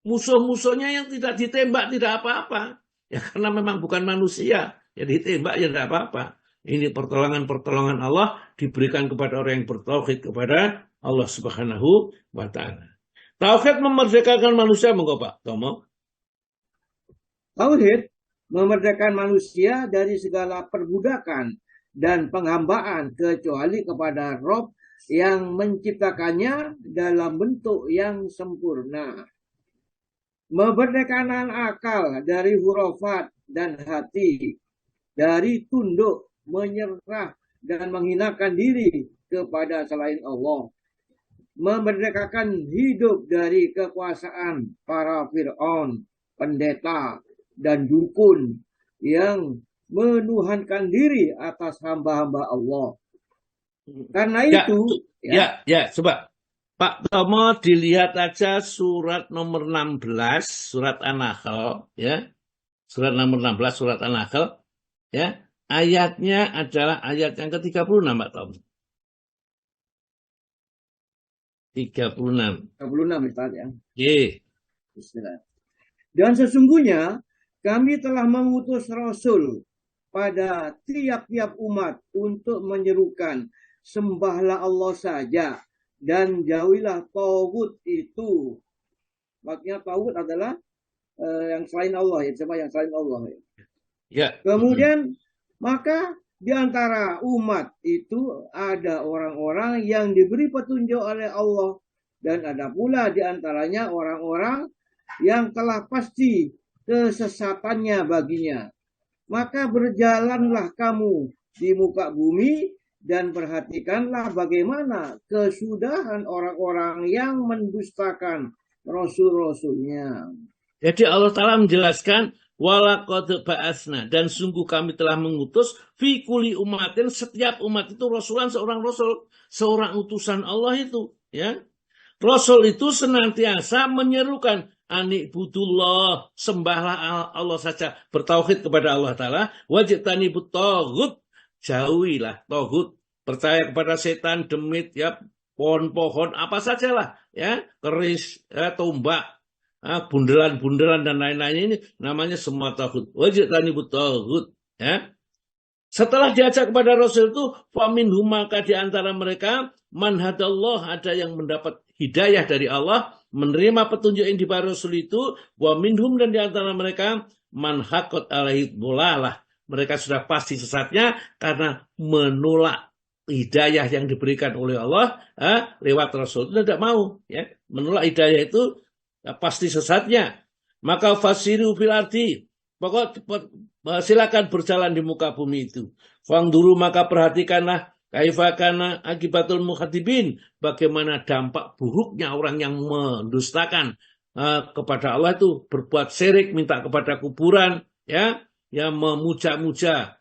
musuh-musuhnya yang tidak ditembak, tidak apa-apa. Ya karena memang bukan manusia, ya ditembak ya tidak apa-apa. Ini pertolongan Allah diberikan kepada orang yang bertauhid kepada Allah Subhanahu wa Ta'ala. Tauhid memerdekakan manusia, monggo Pak Tomo. Tauhid memerdekakan manusia dari segala perbudakan dan penghambaan kecuali kepada Rob yang menciptakannya dalam bentuk yang sempurna. Memerdekakan akal dari hurufat dan hati, dari tunduk, menyerah dan menghinakan diri kepada selain Allah, memerdekakan hidup dari kekuasaan para Fir'aun, pendeta, dan dukun yang menuhankan diri atas hamba-hamba Allah. Karena itu, coba Pak Tomo dilihat aja surat nomor 16, surat An-Nahl, ya. Surat nomor 16, surat An-Nahl, ya. Ayatnya adalah ayat yang ke-36, Pak Tomo. 36. 36 Ustaz ya. Bismillah. Dan sesungguhnya kami telah mengutus Rasul pada tiap-tiap umat untuk menyerukan sembahlah Allah saja dan jauhilah tauhid itu. Maksudnya tauhid adalah yang selain Allah, ya, sembah yang selain Allah. Ya. Kemudian maka di antara umat itu ada orang-orang yang diberi petunjuk oleh Allah dan ada pula di antaranya orang-orang yang telah pasti kesesatannya baginya. Maka berjalanlah kamu di muka bumi dan perhatikanlah bagaimana kesudahan orang-orang yang mendustakan rasul-rasulnya. Jadi Allah Ta'ala menjelaskan walaqad ba'asna, dan sungguh kami telah mengutus fi kulli umatin, setiap umat itu rasulan, seorang rasul, seorang utusan Allah itu, ya. Rasul itu senantiasa menyerukan anikbudullah, sembahlah Allah saja, bertauhid kepada Allah Ta'ala, wajtanibut taghut, jauhilah taghut, percaya kepada setan, demit, ya, pohon-pohon apa sajalah, ya, keris, ya, tombak, bundelan-bundelan dan lain-lain, ini namanya semua taghut. Wajtanibut taghut, ya. Setelah diajak kepada Rasul itu, faminhum, maka di antara mereka manhadallah, ada yang mendapat hidayah dari Allah, menerima petunjuk yang diberi Rasul itu, wa minhum, dan di antara mereka manhaqat alaihi dhalalah, mereka sudah pasti sesatnya karena menolak hidayah yang diberikan oleh Allah lewat Rasul. Itu tidak mau, ya, menolak hidayah itu pasti sesatnya. Maka fasiru fil ardi, pokok silakan berjalan di muka bumi itu. Fangduru, maka perhatikanlah kaifakana akibatul mukhadibin, bagaimana dampak buruknya orang yang mendustakan kepada Allah itu, berbuat syirik, minta kepada kuburan, ya, yang memuja-muja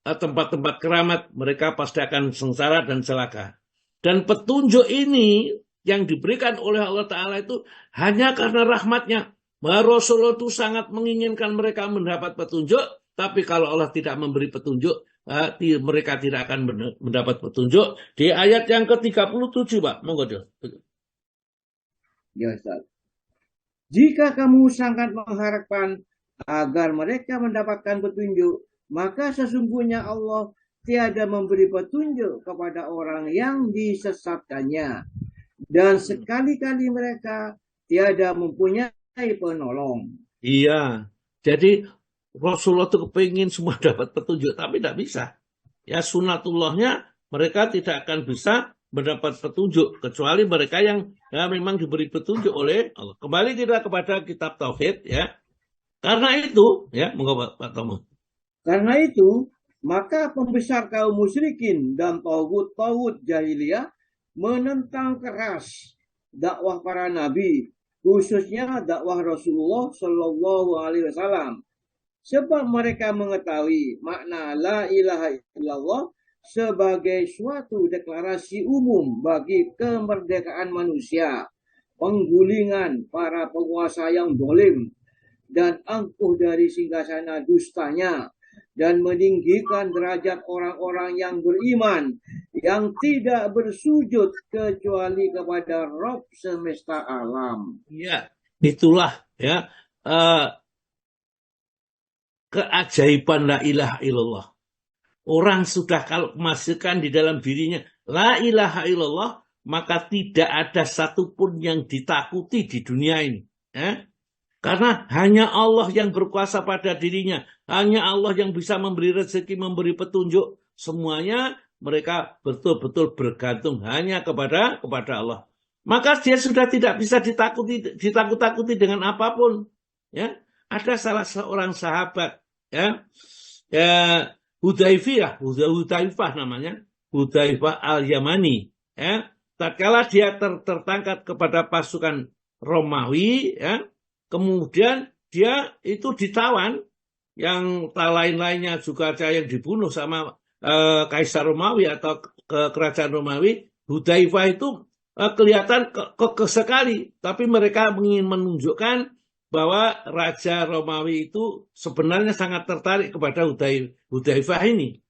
tempat-tempat keramat, mereka pasti akan sengsara dan celaka. Dan petunjuk ini yang diberikan oleh Allah Ta'ala itu hanya karena rahmatnya. Rasulullah itu sangat menginginkan mereka mendapat petunjuk, tapi kalau Allah tidak memberi petunjuk, mereka tidak akan mendapat petunjuk. Di ayat yang ke-37, Pak, monggo dia. Ya, Ustaz. Jika kamu sangat mengharapkan agar mereka mendapatkan petunjuk, maka sesungguhnya Allah tiada memberi petunjuk kepada orang yang disesatkannya. Dan sekali-kali mereka tiada mempunyai penolong. Iya, jadi Rasulullah itu kepingin semua dapat petunjuk, tapi tidak bisa. Ya, sunatullahnya mereka tidak akan bisa mendapat petunjuk, kecuali mereka yang memang diberi petunjuk oleh Allah. Kembali kita kepada kitab Tauhid, ya. Karena itu, ya, monggo Pak Tomo. Karena itu, maka pembesar kaum musyrikin dan tauhid jahiliyah menentang keras dakwah para nabi, khususnya dakwah Rasulullah Shallallahu Alaihi Wasallam, sebab mereka mengetahui makna la ilaha illallah sebagai suatu deklarasi umum bagi kemerdekaan manusia, penggulingan para penguasa yang zalim, dan angkuh dari singgasana dustanya, dan meninggikan derajat orang-orang yang beriman yang tidak bersujud kecuali kepada Rabb semesta alam. Ya, itulah, ya, keajaiban la ilaha illallah. Orang sudah kalau masukkan di dalam dirinya la ilaha illallah, maka tidak ada satupun yang ditakuti di dunia ini, ya. Karena hanya Allah yang berkuasa pada dirinya. Hanya Allah yang bisa memberi rezeki, memberi petunjuk. Semuanya mereka betul-betul bergantung hanya kepada Allah. Maka dia sudah tidak bisa ditakut-takuti dengan apapun. Ya, ada salah seorang sahabat, ya, Hudzaifah namanya, Hudzaifah al-Yamani, ya. Tatkala dia tertangkap kepada pasukan Romawi, ya, kemudian dia itu ditawan, yang lain-lainnya juga ada yang dibunuh sama Kaisar Romawi atau kerajaan Romawi. Hudzaifah itu kelihatan kekeh sekali, tapi mereka ingin menunjukkan bahwa Raja Romawi itu sebenarnya sangat tertarik kepada Hudzaifah ini.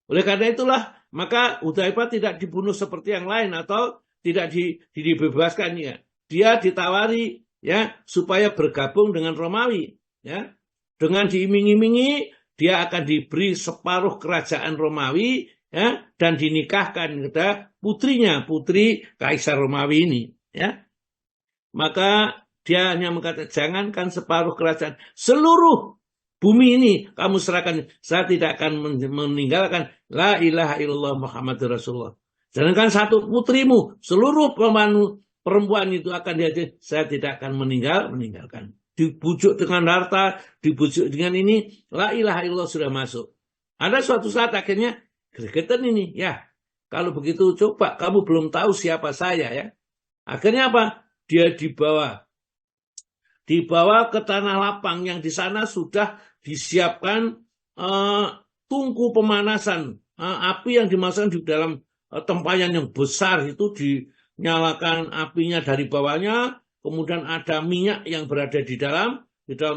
Oleh karena itulah, maka Hudzaifah tidak dibunuh seperti yang lain atau tidak dibebaskan, ya. Dia ditawari, ya, supaya bergabung dengan Romawi, ya. Dengan diiming-imingi dia akan diberi separuh kerajaan Romawi, ya, dan dinikahkan kepada putrinya, putri Kaisar Romawi ini, ya. Maka dia hanya mengatakan, jangankan separuh kerajaan, seluruh bumi ini kamu serahkan, saya tidak akan meninggalkan la ilaha illallah Muhammadur Rasulullah. Jangankan satu putrimu, seluruh perempuan itu akan dihajar, saya tidak akan meninggalkan. Dibujuk dengan harta, dibujuk dengan ini, la ilaha illallah sudah masuk. Ada suatu saat akhirnya gregetan ini, ya. Kalau begitu coba, kamu belum tahu siapa saya, ya. Akhirnya apa? Dia dibawa ke tanah lapang yang di sana sudah disiapkan tungku pemanasan, api yang dimasukkan di dalam tempayan yang besar itu, dinyalakan apinya dari bawahnya, kemudian ada minyak yang berada di dalam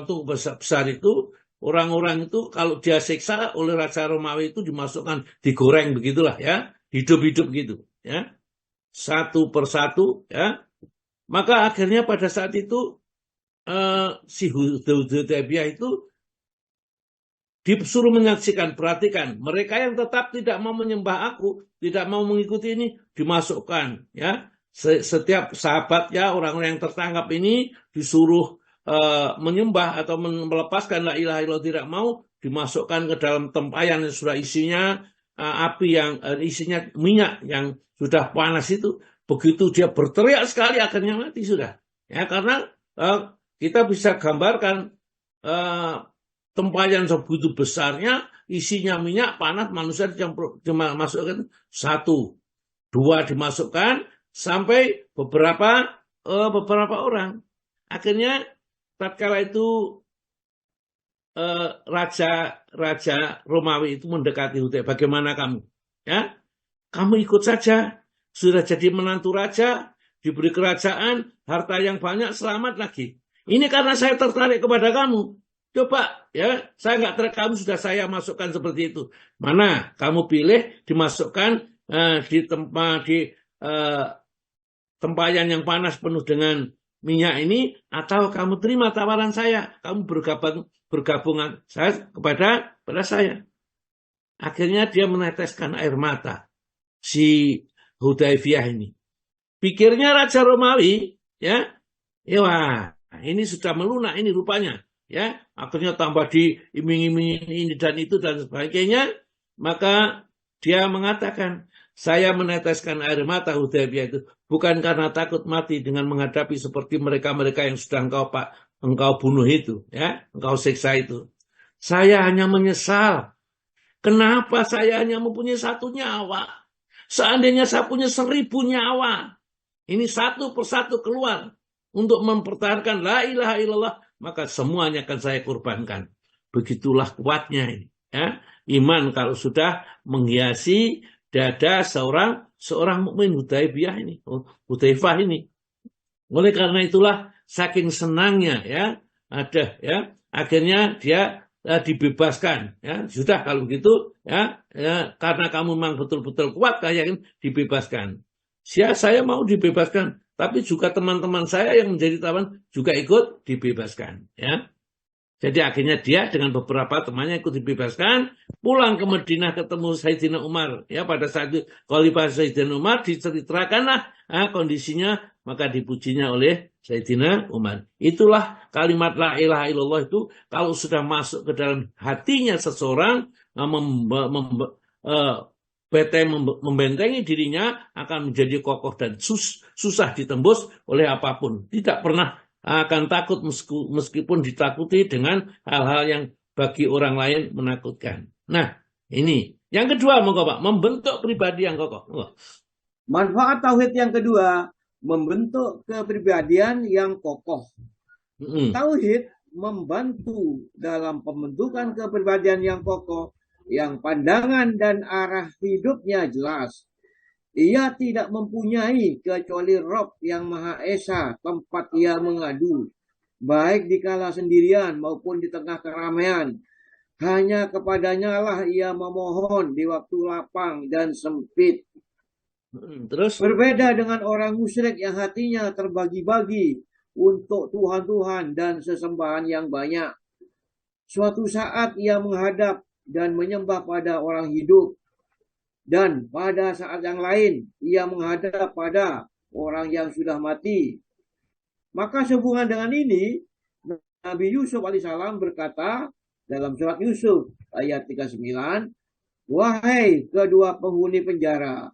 tungku besar itu. Orang-orang itu kalau dia siksa oleh Raja Romawi itu dimasukkan, digoreng begitulah, ya, hidup-hidup gitu, ya, satu persatu, ya. Maka akhirnya pada saat itu si Hudzaifah itu disuruh menyaksikan, perhatikan, mereka yang tetap tidak mau menyembah aku, tidak mau mengikuti ini, dimasukkan, ya. Setiap sahabatnya, orang-orang yang tertangkap ini disuruh menyembah atau melepaskan la ilaha illallah, tidak mau, dimasukkan ke dalam tempayan yang sudah isinya api yang isinya minyak yang sudah panas itu. Begitu dia berteriak sekali, akhirnya mati sudah, ya. Karena kita bisa gambarkan tempayan sebegitu besarnya, isinya minyak panas, manusia cuma masukkan satu, dua dimasukkan, sampai beberapa orang. Akhirnya tatkala itu Raja Romawi itu mendekati Hudzaifah, bagaimana kamu? Ya, kamu ikut saja, sudah jadi menantu raja, diberi kerajaan, harta yang banyak, selamat lagi. Ini karena saya tertarik kepada kamu. Coba, ya, saya nggak tertarik, kamu sudah saya masukkan seperti itu. Mana kamu pilih dimasukkan di tempayan yang panas penuh dengan minyak ini, atau kamu terima tawaran saya, kamu bergabungan saya kepada saya. Akhirnya dia meneteskan air mata, si Hudzaifah ini. Pikirnya Raja Romawi, ya, wah, ini sudah melunak ini rupanya, ya. Akhirnya tambah diiming-imingi ini dan itu dan sebagainya. Maka dia mengatakan, saya meneteskan air mata Hudzaifah itu bukan karena takut mati dengan menghadapi seperti mereka-mereka yang sudah engkau bunuh itu, ya, engkau siksa itu. Saya hanya menyesal. Kenapa saya hanya mempunyai satu nyawa? Seandainya saya punya 1000 nyawa, ini satu persatu keluar untuk mempertahankan la ilaha illallah, maka semuanya akan saya korbankan. Begitulah kuatnya ini, ya. Iman kalau sudah menghiasi dada seorang mukmin Hudzaifah ini. Oleh karena itulah saking senangnya, ya, akhirnya dia dibebaskan, ya. Sudah kalau begitu, ya, karena kamu memang betul-betul kuat, kayak dibebaskan. Saya mau dibebaskan, tapi juga teman-teman saya yang menjadi tawan juga ikut dibebaskan, ya. Jadi akhirnya dia dengan beberapa temannya ikut dibebaskan, pulang ke Madinah ketemu Sayyidina Umar. Ya, pada saat itu Khalifah Sayyidina Umar diceritakanlah kondisinya, maka dipujinya oleh Sayyidina Umar. Itulah kalimat la ilaha illallah itu kalau sudah masuk ke dalam hatinya seseorang, membentengi dirinya, akan menjadi kokoh dan susah ditembus oleh apapun. Tidak pernah akan takut meskipun ditakuti dengan hal-hal yang bagi orang lain menakutkan. Nah, Ini. Yang kedua, monggo Pak, membentuk pribadi yang kokoh. Manfaat tauhid yang kedua, membentuk kepribadian yang kokoh. Tauhid membantu dalam pembentukan kepribadian yang kokoh, yang pandangan dan arah hidupnya jelas. Ia tidak mempunyai kecuali Rabb yang Maha Esa tempat ia mengadu, baik dikala sendirian maupun di tengah keramaian. Hanya kepadanya lah ia memohon di waktu lapang dan sempit. Terus berbeda dengan orang musyrik yang hatinya terbagi-bagi untuk Tuhan-Tuhan dan sesembahan yang banyak. Suatu saat ia menghadap dan menyembah pada orang hidup, dan pada saat yang lain ia menghadap pada orang yang sudah mati. Maka sehubungan dengan ini, Nabi Yusuf alaihissalam berkata dalam surat Yusuf ayat 39, wahai kedua penghuni penjara,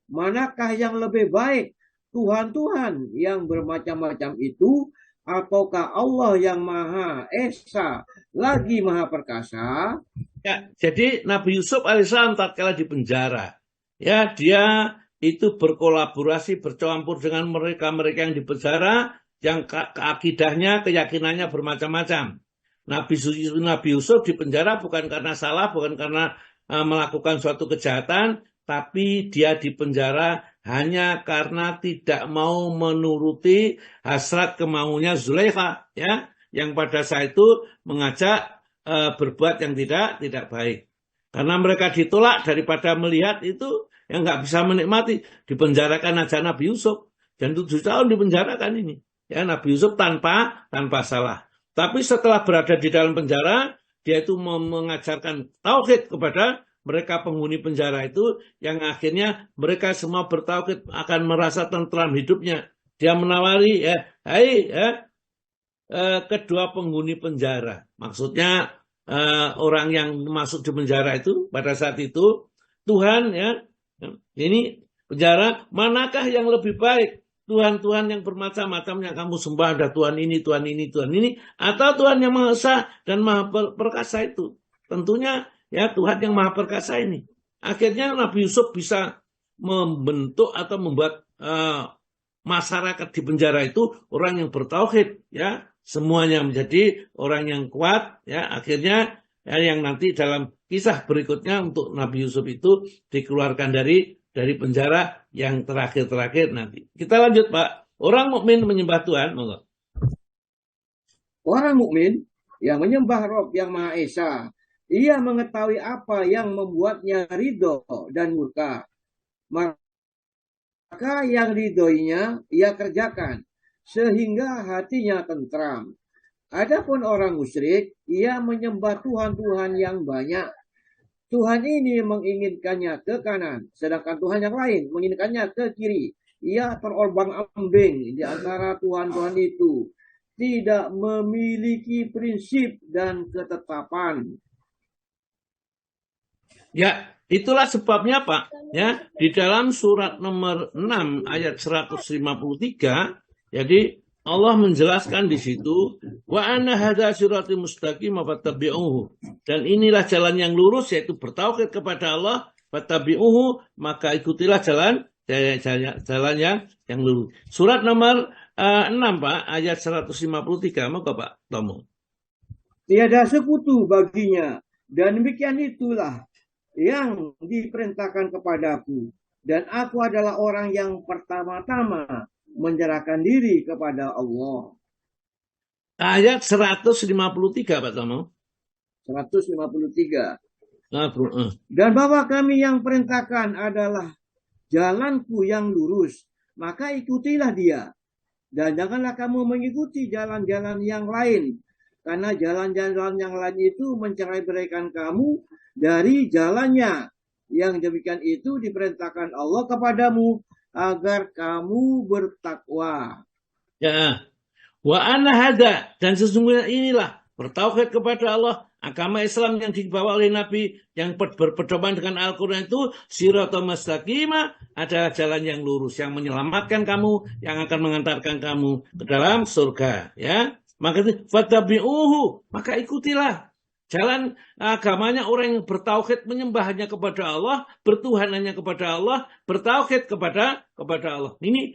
manakah yang lebih baik, Tuhan-Tuhan yang bermacam-macam itu, ataukah Allah yang Maha Esa lagi Maha Perkasa? Ya, jadi Nabi Yusuf alaihissalam tatkala di penjara, ya dia itu berkolaborasi, bercampur dengan mereka-mereka yang di penjara, yang akidahnya, keyakinannya bermacam-macam. Nabi Yusuf di penjara bukan karena salah, bukan karena melakukan suatu kejahatan, tapi dia di penjara hanya karena tidak mau menuruti hasrat kemaunya Zulaikha, ya, yang pada saat itu mengajak berbuat yang tidak baik. Karena mereka ditolak, daripada melihat itu yang nggak bisa menikmati, dipenjarakan aja Nabi Yusuf, dan 7 tahun dipenjarakan ini, ya, Nabi Yusuf tanpa salah. Tapi setelah berada di dalam penjara, dia itu mengajarkan tauhid kepada mereka penghuni penjara itu, yang akhirnya mereka semua bertauhid, akan merasa tentram hidupnya. Dia menawari, kedua penghuni penjara. Maksudnya orang yang masuk di penjara itu pada saat itu, Tuhan, ya, ini penjara, manakah yang lebih baik? Tuhan-Tuhan yang bermacam-macam yang kamu sembah, ada Tuhan ini, Tuhan ini, Tuhan ini, atau Tuhan yang Maha Esa dan Maha Perkasa itu? Tentunya ya Tuhan yang Maha Perkasa ini. Akhirnya Nabi Yusuf bisa membentuk atau membuat masyarakat di penjara itu orang yang bertauhid, ya, semuanya menjadi orang yang kuat, ya. Akhirnya ya, yang nanti dalam kisah berikutnya untuk Nabi Yusuf itu dikeluarkan dari penjara yang terakhir nanti. Kita lanjut, Pak. Orang mukmin menyembah Tuhan, monggo. Orang mukmin yang menyembah Rabb yang Maha Esa, ia mengetahui apa yang membuatnya ridho dan murka. Maka yang ridhoinya ia kerjakan, sehingga hatinya tentram. Adapun orang musyrik, ia menyembah Tuhan-Tuhan yang banyak. Tuhan ini menginginkannya ke kanan, sedangkan Tuhan yang lain menginginkannya ke kiri. Ia terombang-ambing di antara Tuhan-Tuhan itu, tidak memiliki prinsip dan ketetapan. Ya, itulah sebabnya, Pak, ya, di dalam surat nomor 6 ayat 153, jadi Allah menjelaskan di situ, wa anna hadza sirati mustaqim fattabi'uhu, dan inilah jalan yang lurus, yaitu bertauhid kepada Allah, fattabi'uhu, maka ikutilah jalan yang lurus. Surat nomor 6, Pak, ayat 153, maka Pak Tomo. Tiada sekutu baginya, dan demikian itulah yang diperintahkan kepadaku, dan aku adalah orang yang pertama-tama menyerahkan diri kepada Allah. Ayat 153, Pak Tomo. 153. Dan bahwa kami yang perintahkan adalah jalanku yang lurus, maka ikutilah dia. Dan janganlah kamu mengikuti jalan-jalan yang lain, karena jalan-jalan yang lain itu mencerai-beraikan kamu dari jalannya. Yang demikian itu diperintahkan Allah kepadamu, agar kamu bertakwa. Ya, wa anna hada, dan sesungguhnya inilah bertauhid kepada Allah, agama Islam yang dibawa oleh Nabi yang berpedoman dengan Al-Quran itu siratal mustaqimah, adalah jalan yang lurus yang menyelamatkan kamu, yang akan mengantarkan kamu ke dalam surga, ya. Maka fattabi'uhu, maka ikutilah Jalan agamanya orang yang bertauhid, menyembah hanya kepada Allah, bertuhan hanya kepada Allah, bertauhid kepada Allah. Ini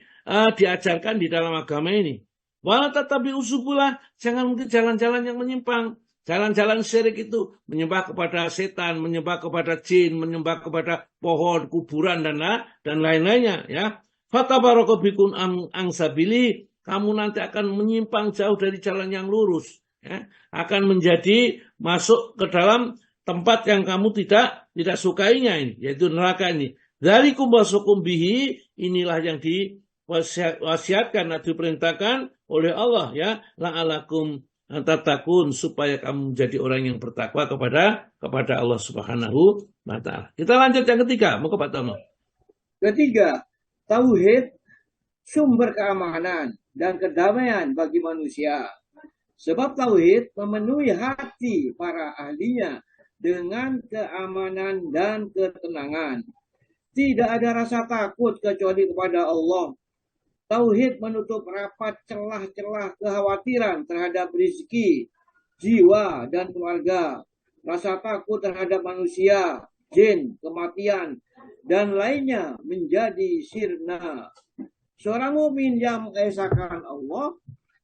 diajarkan di dalam agama ini. Wala tatabi'u subula, jangan mungkin jalan-jalan yang menyimpang. Jalan-jalan syirik itu menyembah kepada setan, menyembah kepada jin, menyembah kepada pohon, kuburan dan lain-lainnya, ya. Fatabaraka bikum angsabili, kamu nanti akan menyimpang jauh dari jalan yang lurus, ya. Akan menjadi masuk ke dalam tempat yang kamu tidak sukainya ini, yaitu neraka ini. Dzalikum wasukum bihi, inilah yang diwasiatkan atau diperintahkan oleh Allah, ya, la'alakum tatakun, supaya kamu menjadi orang yang bertakwa kepada Allah Subhanahu wa taala. Kita lanjut yang ketiga, mau ke Pak Tono. Ketiga, tauhid sumber keamanan dan kedamaian bagi manusia. Sebab tauhid memenuhi hati para ahlinya dengan keamanan dan ketenangan. Tidak ada rasa takut kecuali kepada Allah. Tauhid menutup rapat celah-celah kekhawatiran terhadap rezeki, jiwa, dan keluarga. Rasa takut terhadap manusia, jin, kematian, dan lainnya menjadi sirna. Seorang mukmin yang mengesahkan Allah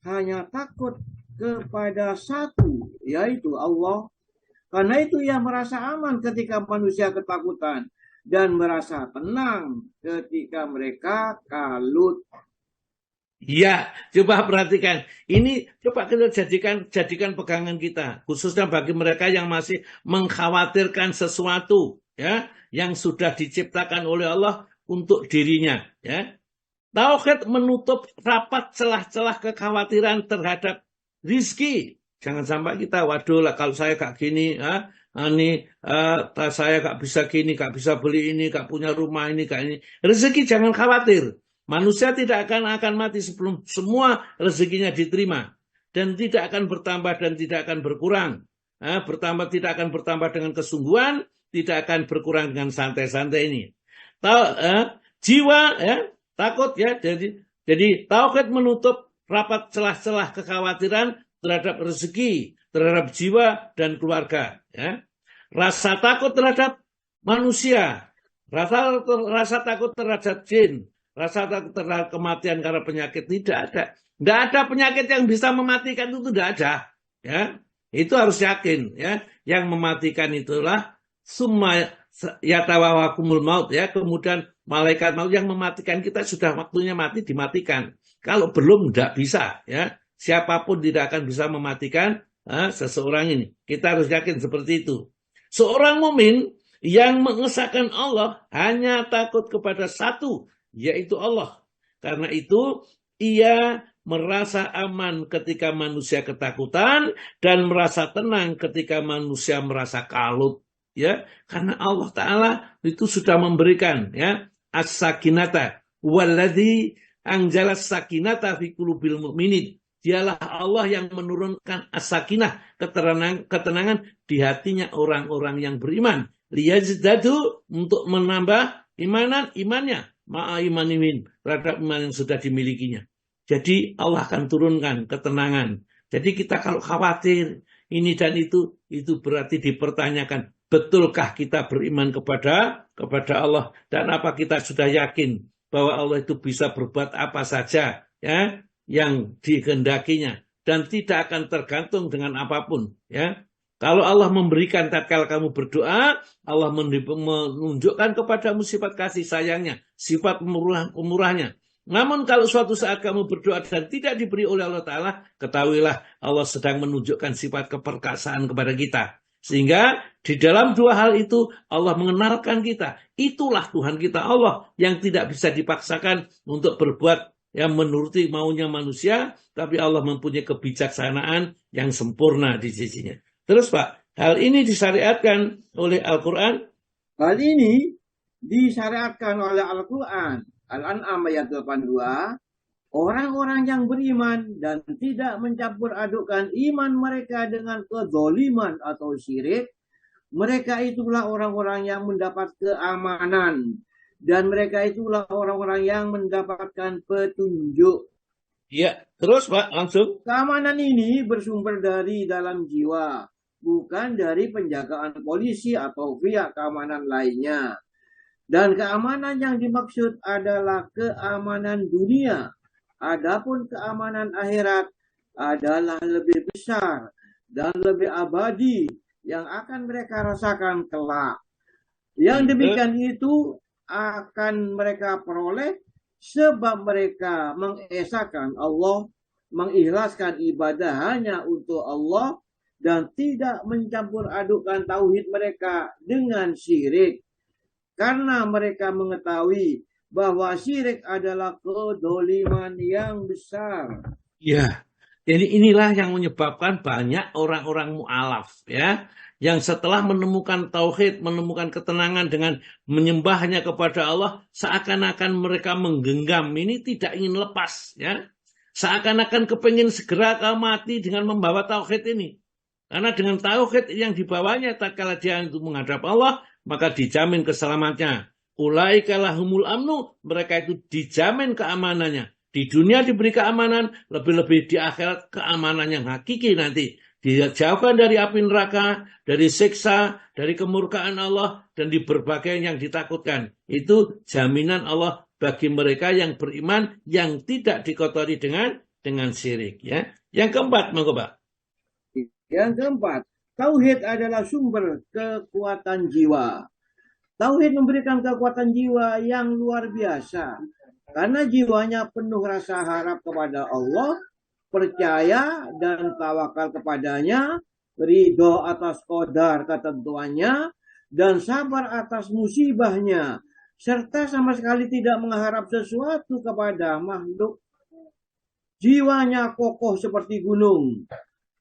hanya takut kepada satu, yaitu Allah. Karena itu ia merasa aman ketika manusia ketakutan dan merasa tenang ketika mereka kalut. Ya, coba perhatikan. Ini coba kita jadikan pegangan kita, khususnya bagi mereka yang masih mengkhawatirkan sesuatu, ya, yang sudah diciptakan oleh Allah untuk dirinya, ya. Tauhid menutup rapat celah-celah kekhawatiran terhadap rizki. Jangan sampai kita, waduh lah kalau saya kayak gini, saya gak bisa gini, gak bisa beli ini, gak punya rumah ini, kayak ini. Rezeki jangan khawatir. Manusia tidak akan mati sebelum semua rezekinya diterima. Dan tidak akan bertambah dan tidak akan berkurang. Tidak akan bertambah dengan kesungguhan, tidak akan berkurang dengan santai-santai ini. Jiwa, ya, takut, ya. Jadi tauhid menutup rapat celah-celah kekhawatiran terhadap rezeki, terhadap jiwa dan keluarga, ya. Rasa takut terhadap manusia, rasa takut terhadap jin, rasa takut terhadap kematian karena penyakit, tidak ada. Tidak ada penyakit yang bisa mematikan, itu tidak ada, ya. Itu harus yakin, ya. Yang mematikan itulah summa yatawawakumul maut, ya. Kemudian malaikat maut yang mematikan kita, sudah waktunya mati dimatikan. Kalau belum tidak bisa, ya. Siapapun tidak akan bisa mematikan seseorang ini. Kita harus yakin seperti itu. Seorang mukmin yang mengesahkan Allah hanya takut kepada satu, yaitu Allah. Karena itu ia merasa aman ketika manusia ketakutan dan merasa tenang ketika manusia merasa kalut, ya. Karena Allah Ta'ala itu sudah memberikan, ya, as-sakinata walladzi anjalas sakinata fi qulubil mu'minin. Dialah Allah yang menurunkan as-sakinah, ketenangan di hatinya orang-orang yang beriman. Liyazdadu, untuk menambah imannya, ma'a imanimin, terhadap iman yang sudah dimilikinya. Jadi Allah akan turunkan ketenangan. Jadi kita kalau khawatir ini dan itu berarti dipertanyakan, betulkah kita beriman kepada Allah, dan apa kita sudah yakin bahwa Allah itu bisa berbuat apa saja, ya, yang dikehendakinya, dan tidak akan tergantung dengan apapun, ya. Kalau Allah memberikan tatkala kamu berdoa, Allah menunjukkan kepadamu sifat kasih sayangnya, sifat pemurahnya. Namun kalau suatu saat kamu berdoa dan tidak diberi oleh Allah Ta'ala, ketahuilah Allah sedang menunjukkan sifat keperkasaan kepada kita. Sehingga di dalam dua hal itu Allah mengenalkan kita. Itulah Tuhan kita Allah yang tidak bisa dipaksakan untuk berbuat yang menuruti maunya manusia, tapi Allah mempunyai kebijaksanaan yang sempurna di sisinya. Terus Pak, hal ini disyariatkan oleh Al-Quran? Hal ini disyariatkan oleh Al-Quran. Al-An'am ayat 82. Orang-orang yang beriman dan tidak mencampur adukkan iman mereka dengan kezaliman atau syirik, mereka itulah orang-orang yang mendapat keamanan. Dan mereka itulah orang-orang yang mendapatkan petunjuk. Ya, terus Pak, langsung. Keamanan ini bersumber dari dalam jiwa. bukan dari penjagaan polisi atau pihak keamanan lainnya. Dan keamanan yang dimaksud adalah keamanan dunia. Adapun keamanan akhirat adalah lebih besar dan lebih abadi yang akan mereka rasakan kelak. Yang demikian itu akan mereka peroleh sebab mereka mengesahkan Allah, mengikhlaskan ibadah hanya untuk Allah, dan tidak mencampur adukkan tauhid mereka dengan syirik. Karena mereka mengetahui bahwa syirik adalah kedoliman yang besar. Ya, jadi inilah yang menyebabkan banyak orang-orang mu'alaf, ya, yang setelah menemukan tauhid, menemukan ketenangan dengan menyembahnya kepada Allah, seakan-akan mereka menggenggam ini, tidak ingin lepas, ya, seakan-akan kepingin segera mati dengan membawa tauhid ini. Karena dengan tauhid yang dibawanya, tatkala dia itu menghadap Allah, maka dijamin keselamatannya. Ulaika lahumul amnu, mereka itu dijamin keamanannya. Di dunia diberi keamanan, lebih-lebih di akhirat keamanan yang hakiki nanti. Dijauhkan dari api neraka, dari siksa, dari kemurkaan Allah, dan di berbagai yang ditakutkan. Itu jaminan Allah bagi mereka yang beriman, yang tidak dikotori dengan syirik. Ya. Yang keempat, monggo Pak. Yang keempat, tauhid adalah sumber kekuatan jiwa. Tauhid memberikan kekuatan jiwa yang luar biasa. Karena jiwanya penuh rasa harap kepada Allah, percaya dan tawakal kepadanya, ridho atas qadar ketentuannya, dan sabar atas musibahnya, serta sama sekali tidak mengharap sesuatu kepada makhluk. Jiwanya kokoh seperti gunung.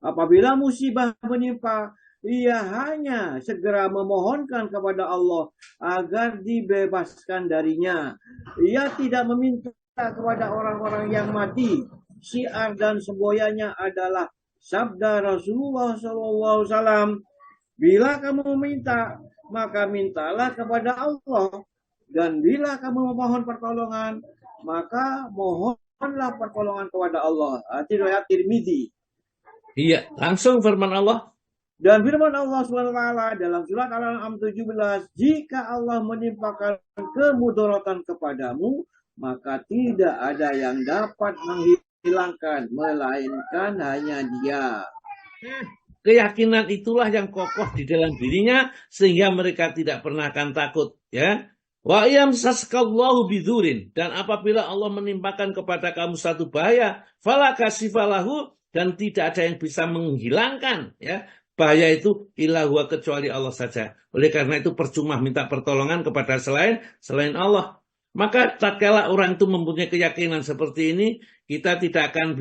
Apabila musibah menimpa, ia hanya segera memohonkan kepada Allah agar dibebaskan darinya. Ia tidak meminta kepada orang-orang yang mati. Syiar dan semboyannya adalah sabda Rasulullah SAW. Bila kamu meminta, maka mintalah kepada Allah. Dan bila kamu memohon pertolongan, maka mohonlah pertolongan kepada Allah. Riwayat Tirmidzi. Iya, langsung firman Allah. Dan firman Allah SWT dalam surat Al-An'am 17, jika Allah menimpakan kemudaratan kepadamu, maka tidak ada yang dapat menghilangkan, melainkan hanya Dia. Keyakinan itulah yang kokoh di dalam dirinya, sehingga mereka tidak pernah akan takut. Ya, wa yamsaskallahu bidzurin, dan apabila Allah menimpakan kepada kamu satu bahaya, fala kasifalahu, dan tidak ada yang bisa menghilangkan, ya, bahaya itu illa huwa, kecuali Allah saja. Oleh karena itu percuma minta pertolongan kepada selain Allah. Maka tatkala orang itu mempunyai keyakinan seperti ini, kita tidak akan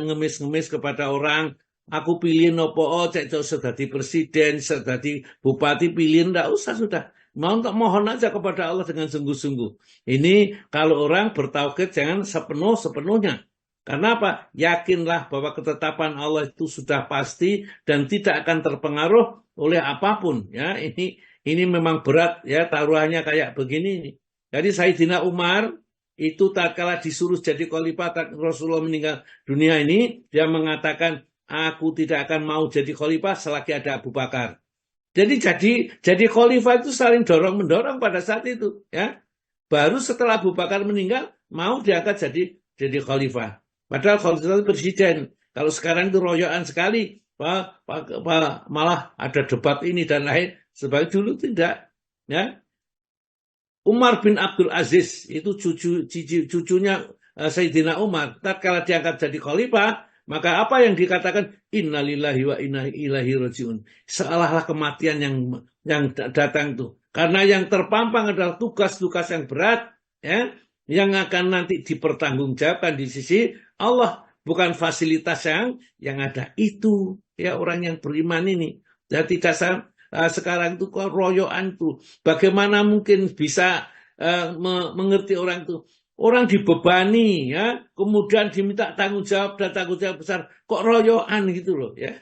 ngemis-ngemis kepada orang. Aku pilih nopo, cek sedadi presiden, sedadi bupati, pilih, ndak usah, sudah. Mau untuk mohon aja kepada Allah dengan sungguh-sungguh. Ini kalau orang bertauhid jangan sepenuhnya. Karena apa? Yakinlah bahwa ketetapan Allah itu sudah pasti dan tidak akan terpengaruh oleh apapun. Ya, ini memang berat, ya, taruhannya kayak begini. Jadi Sayyidina Umar itu tatkala disuruh jadi khalifah, Rasulullah meninggal dunia ini, dia mengatakan, aku tidak akan mau jadi khalifah selagi ada Abu Bakar. Jadi khalifah itu saling dorong-mendorong pada saat itu, ya. Baru setelah Abu Bakar meninggal, mau diangkat jadi khalifah. Padahal khalifah itu presiden. Kalau sekarang itu royokan sekali, malah ada debat ini dan lain. Sebagai dulu tidak, ya. Umar bin Abdul Aziz itu cucunya Sayyidina Umar. Tatkala diangkat jadi khalifah, maka apa yang dikatakan innalillahi wa inna ilaihi rajiun. Seolah-olah kematian yang datang tuh. Karena yang terpampang adalah tugas-tugas yang berat, ya, yang akan nanti dipertanggungjawabkan di sisi Allah, bukan fasilitas yang ada itu, ya, orang yang beriman ini. Jadi tidak sekarang itu kok royoan tuh. Bagaimana mungkin bisa mengerti orang tuh? Orang dibebani, ya, kemudian diminta tanggung jawab dan tanggung jawab besar, kok royoan gitu loh, ya.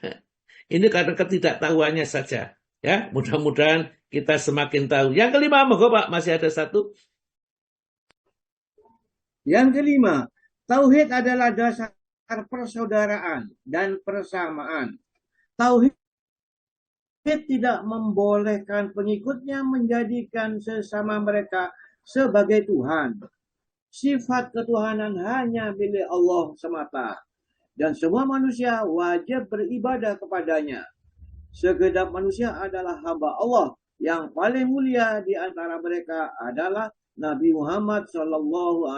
Ini karena ketidaktahuannya saja, ya. Mudah-mudahan kita semakin tahu. Yang kelima, monggo Pak, masih ada satu. Yang kelima, tauhid adalah dasar persaudaraan dan persamaan. Tauhid tidak membolehkan pengikutnya menjadikan sesama mereka sebagai Tuhan. Sifat ketuhanan hanya milik Allah semata. Dan semua manusia wajib beribadah kepadanya. Segenap manusia adalah hamba Allah. Yang paling mulia di antara mereka adalah Nabi Muhammad SAW.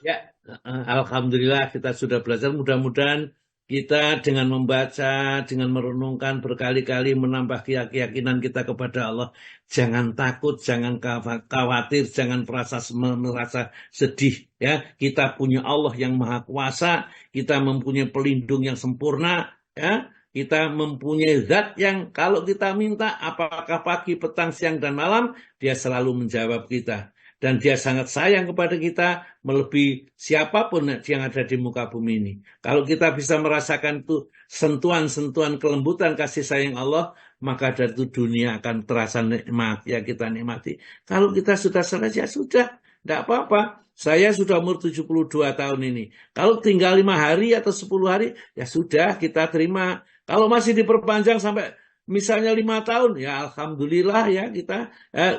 Ya, alhamdulillah kita sudah belajar. Mudah-mudahan kita dengan membaca, dengan merenungkan berkali-kali menambah keyakinan kita kepada Allah. Jangan takut, jangan khawatir, jangan merasa sedih. Ya, kita punya Allah yang Maha Kuasa, kita mempunyai pelindung yang sempurna. Ya, kita mempunyai zat yang kalau kita minta apakah pagi, petang, siang, dan malam, dia selalu menjawab kita. Dan dia sangat sayang kepada kita melebihi siapapun yang ada di muka bumi ini. Kalau kita bisa merasakan itu sentuhan-sentuhan kelembutan kasih sayang Allah, maka dari itu dunia akan terasa nikmat, ya kita nikmati. Kalau kita sudah selesai, ya sudah, tidak apa-apa. Saya sudah umur 72 tahun ini. Kalau tinggal 5 hari atau 10 hari, ya sudah kita terima. Kalau masih diperpanjang sampai misalnya 5 tahun, ya alhamdulillah ya kita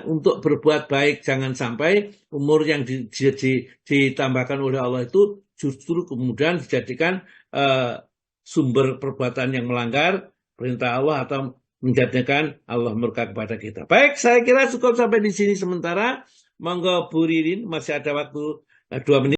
untuk berbuat baik. Jangan sampai umur yang ditambahkan oleh Allah itu justru kemudian dijadikan sumber perbuatan yang melanggar perintah Allah atau menjadikan Allah murka kepada kita. Baik, saya kira cukup sampai di sini sementara. Monggo Bu Ririn, masih ada waktu 2 menit.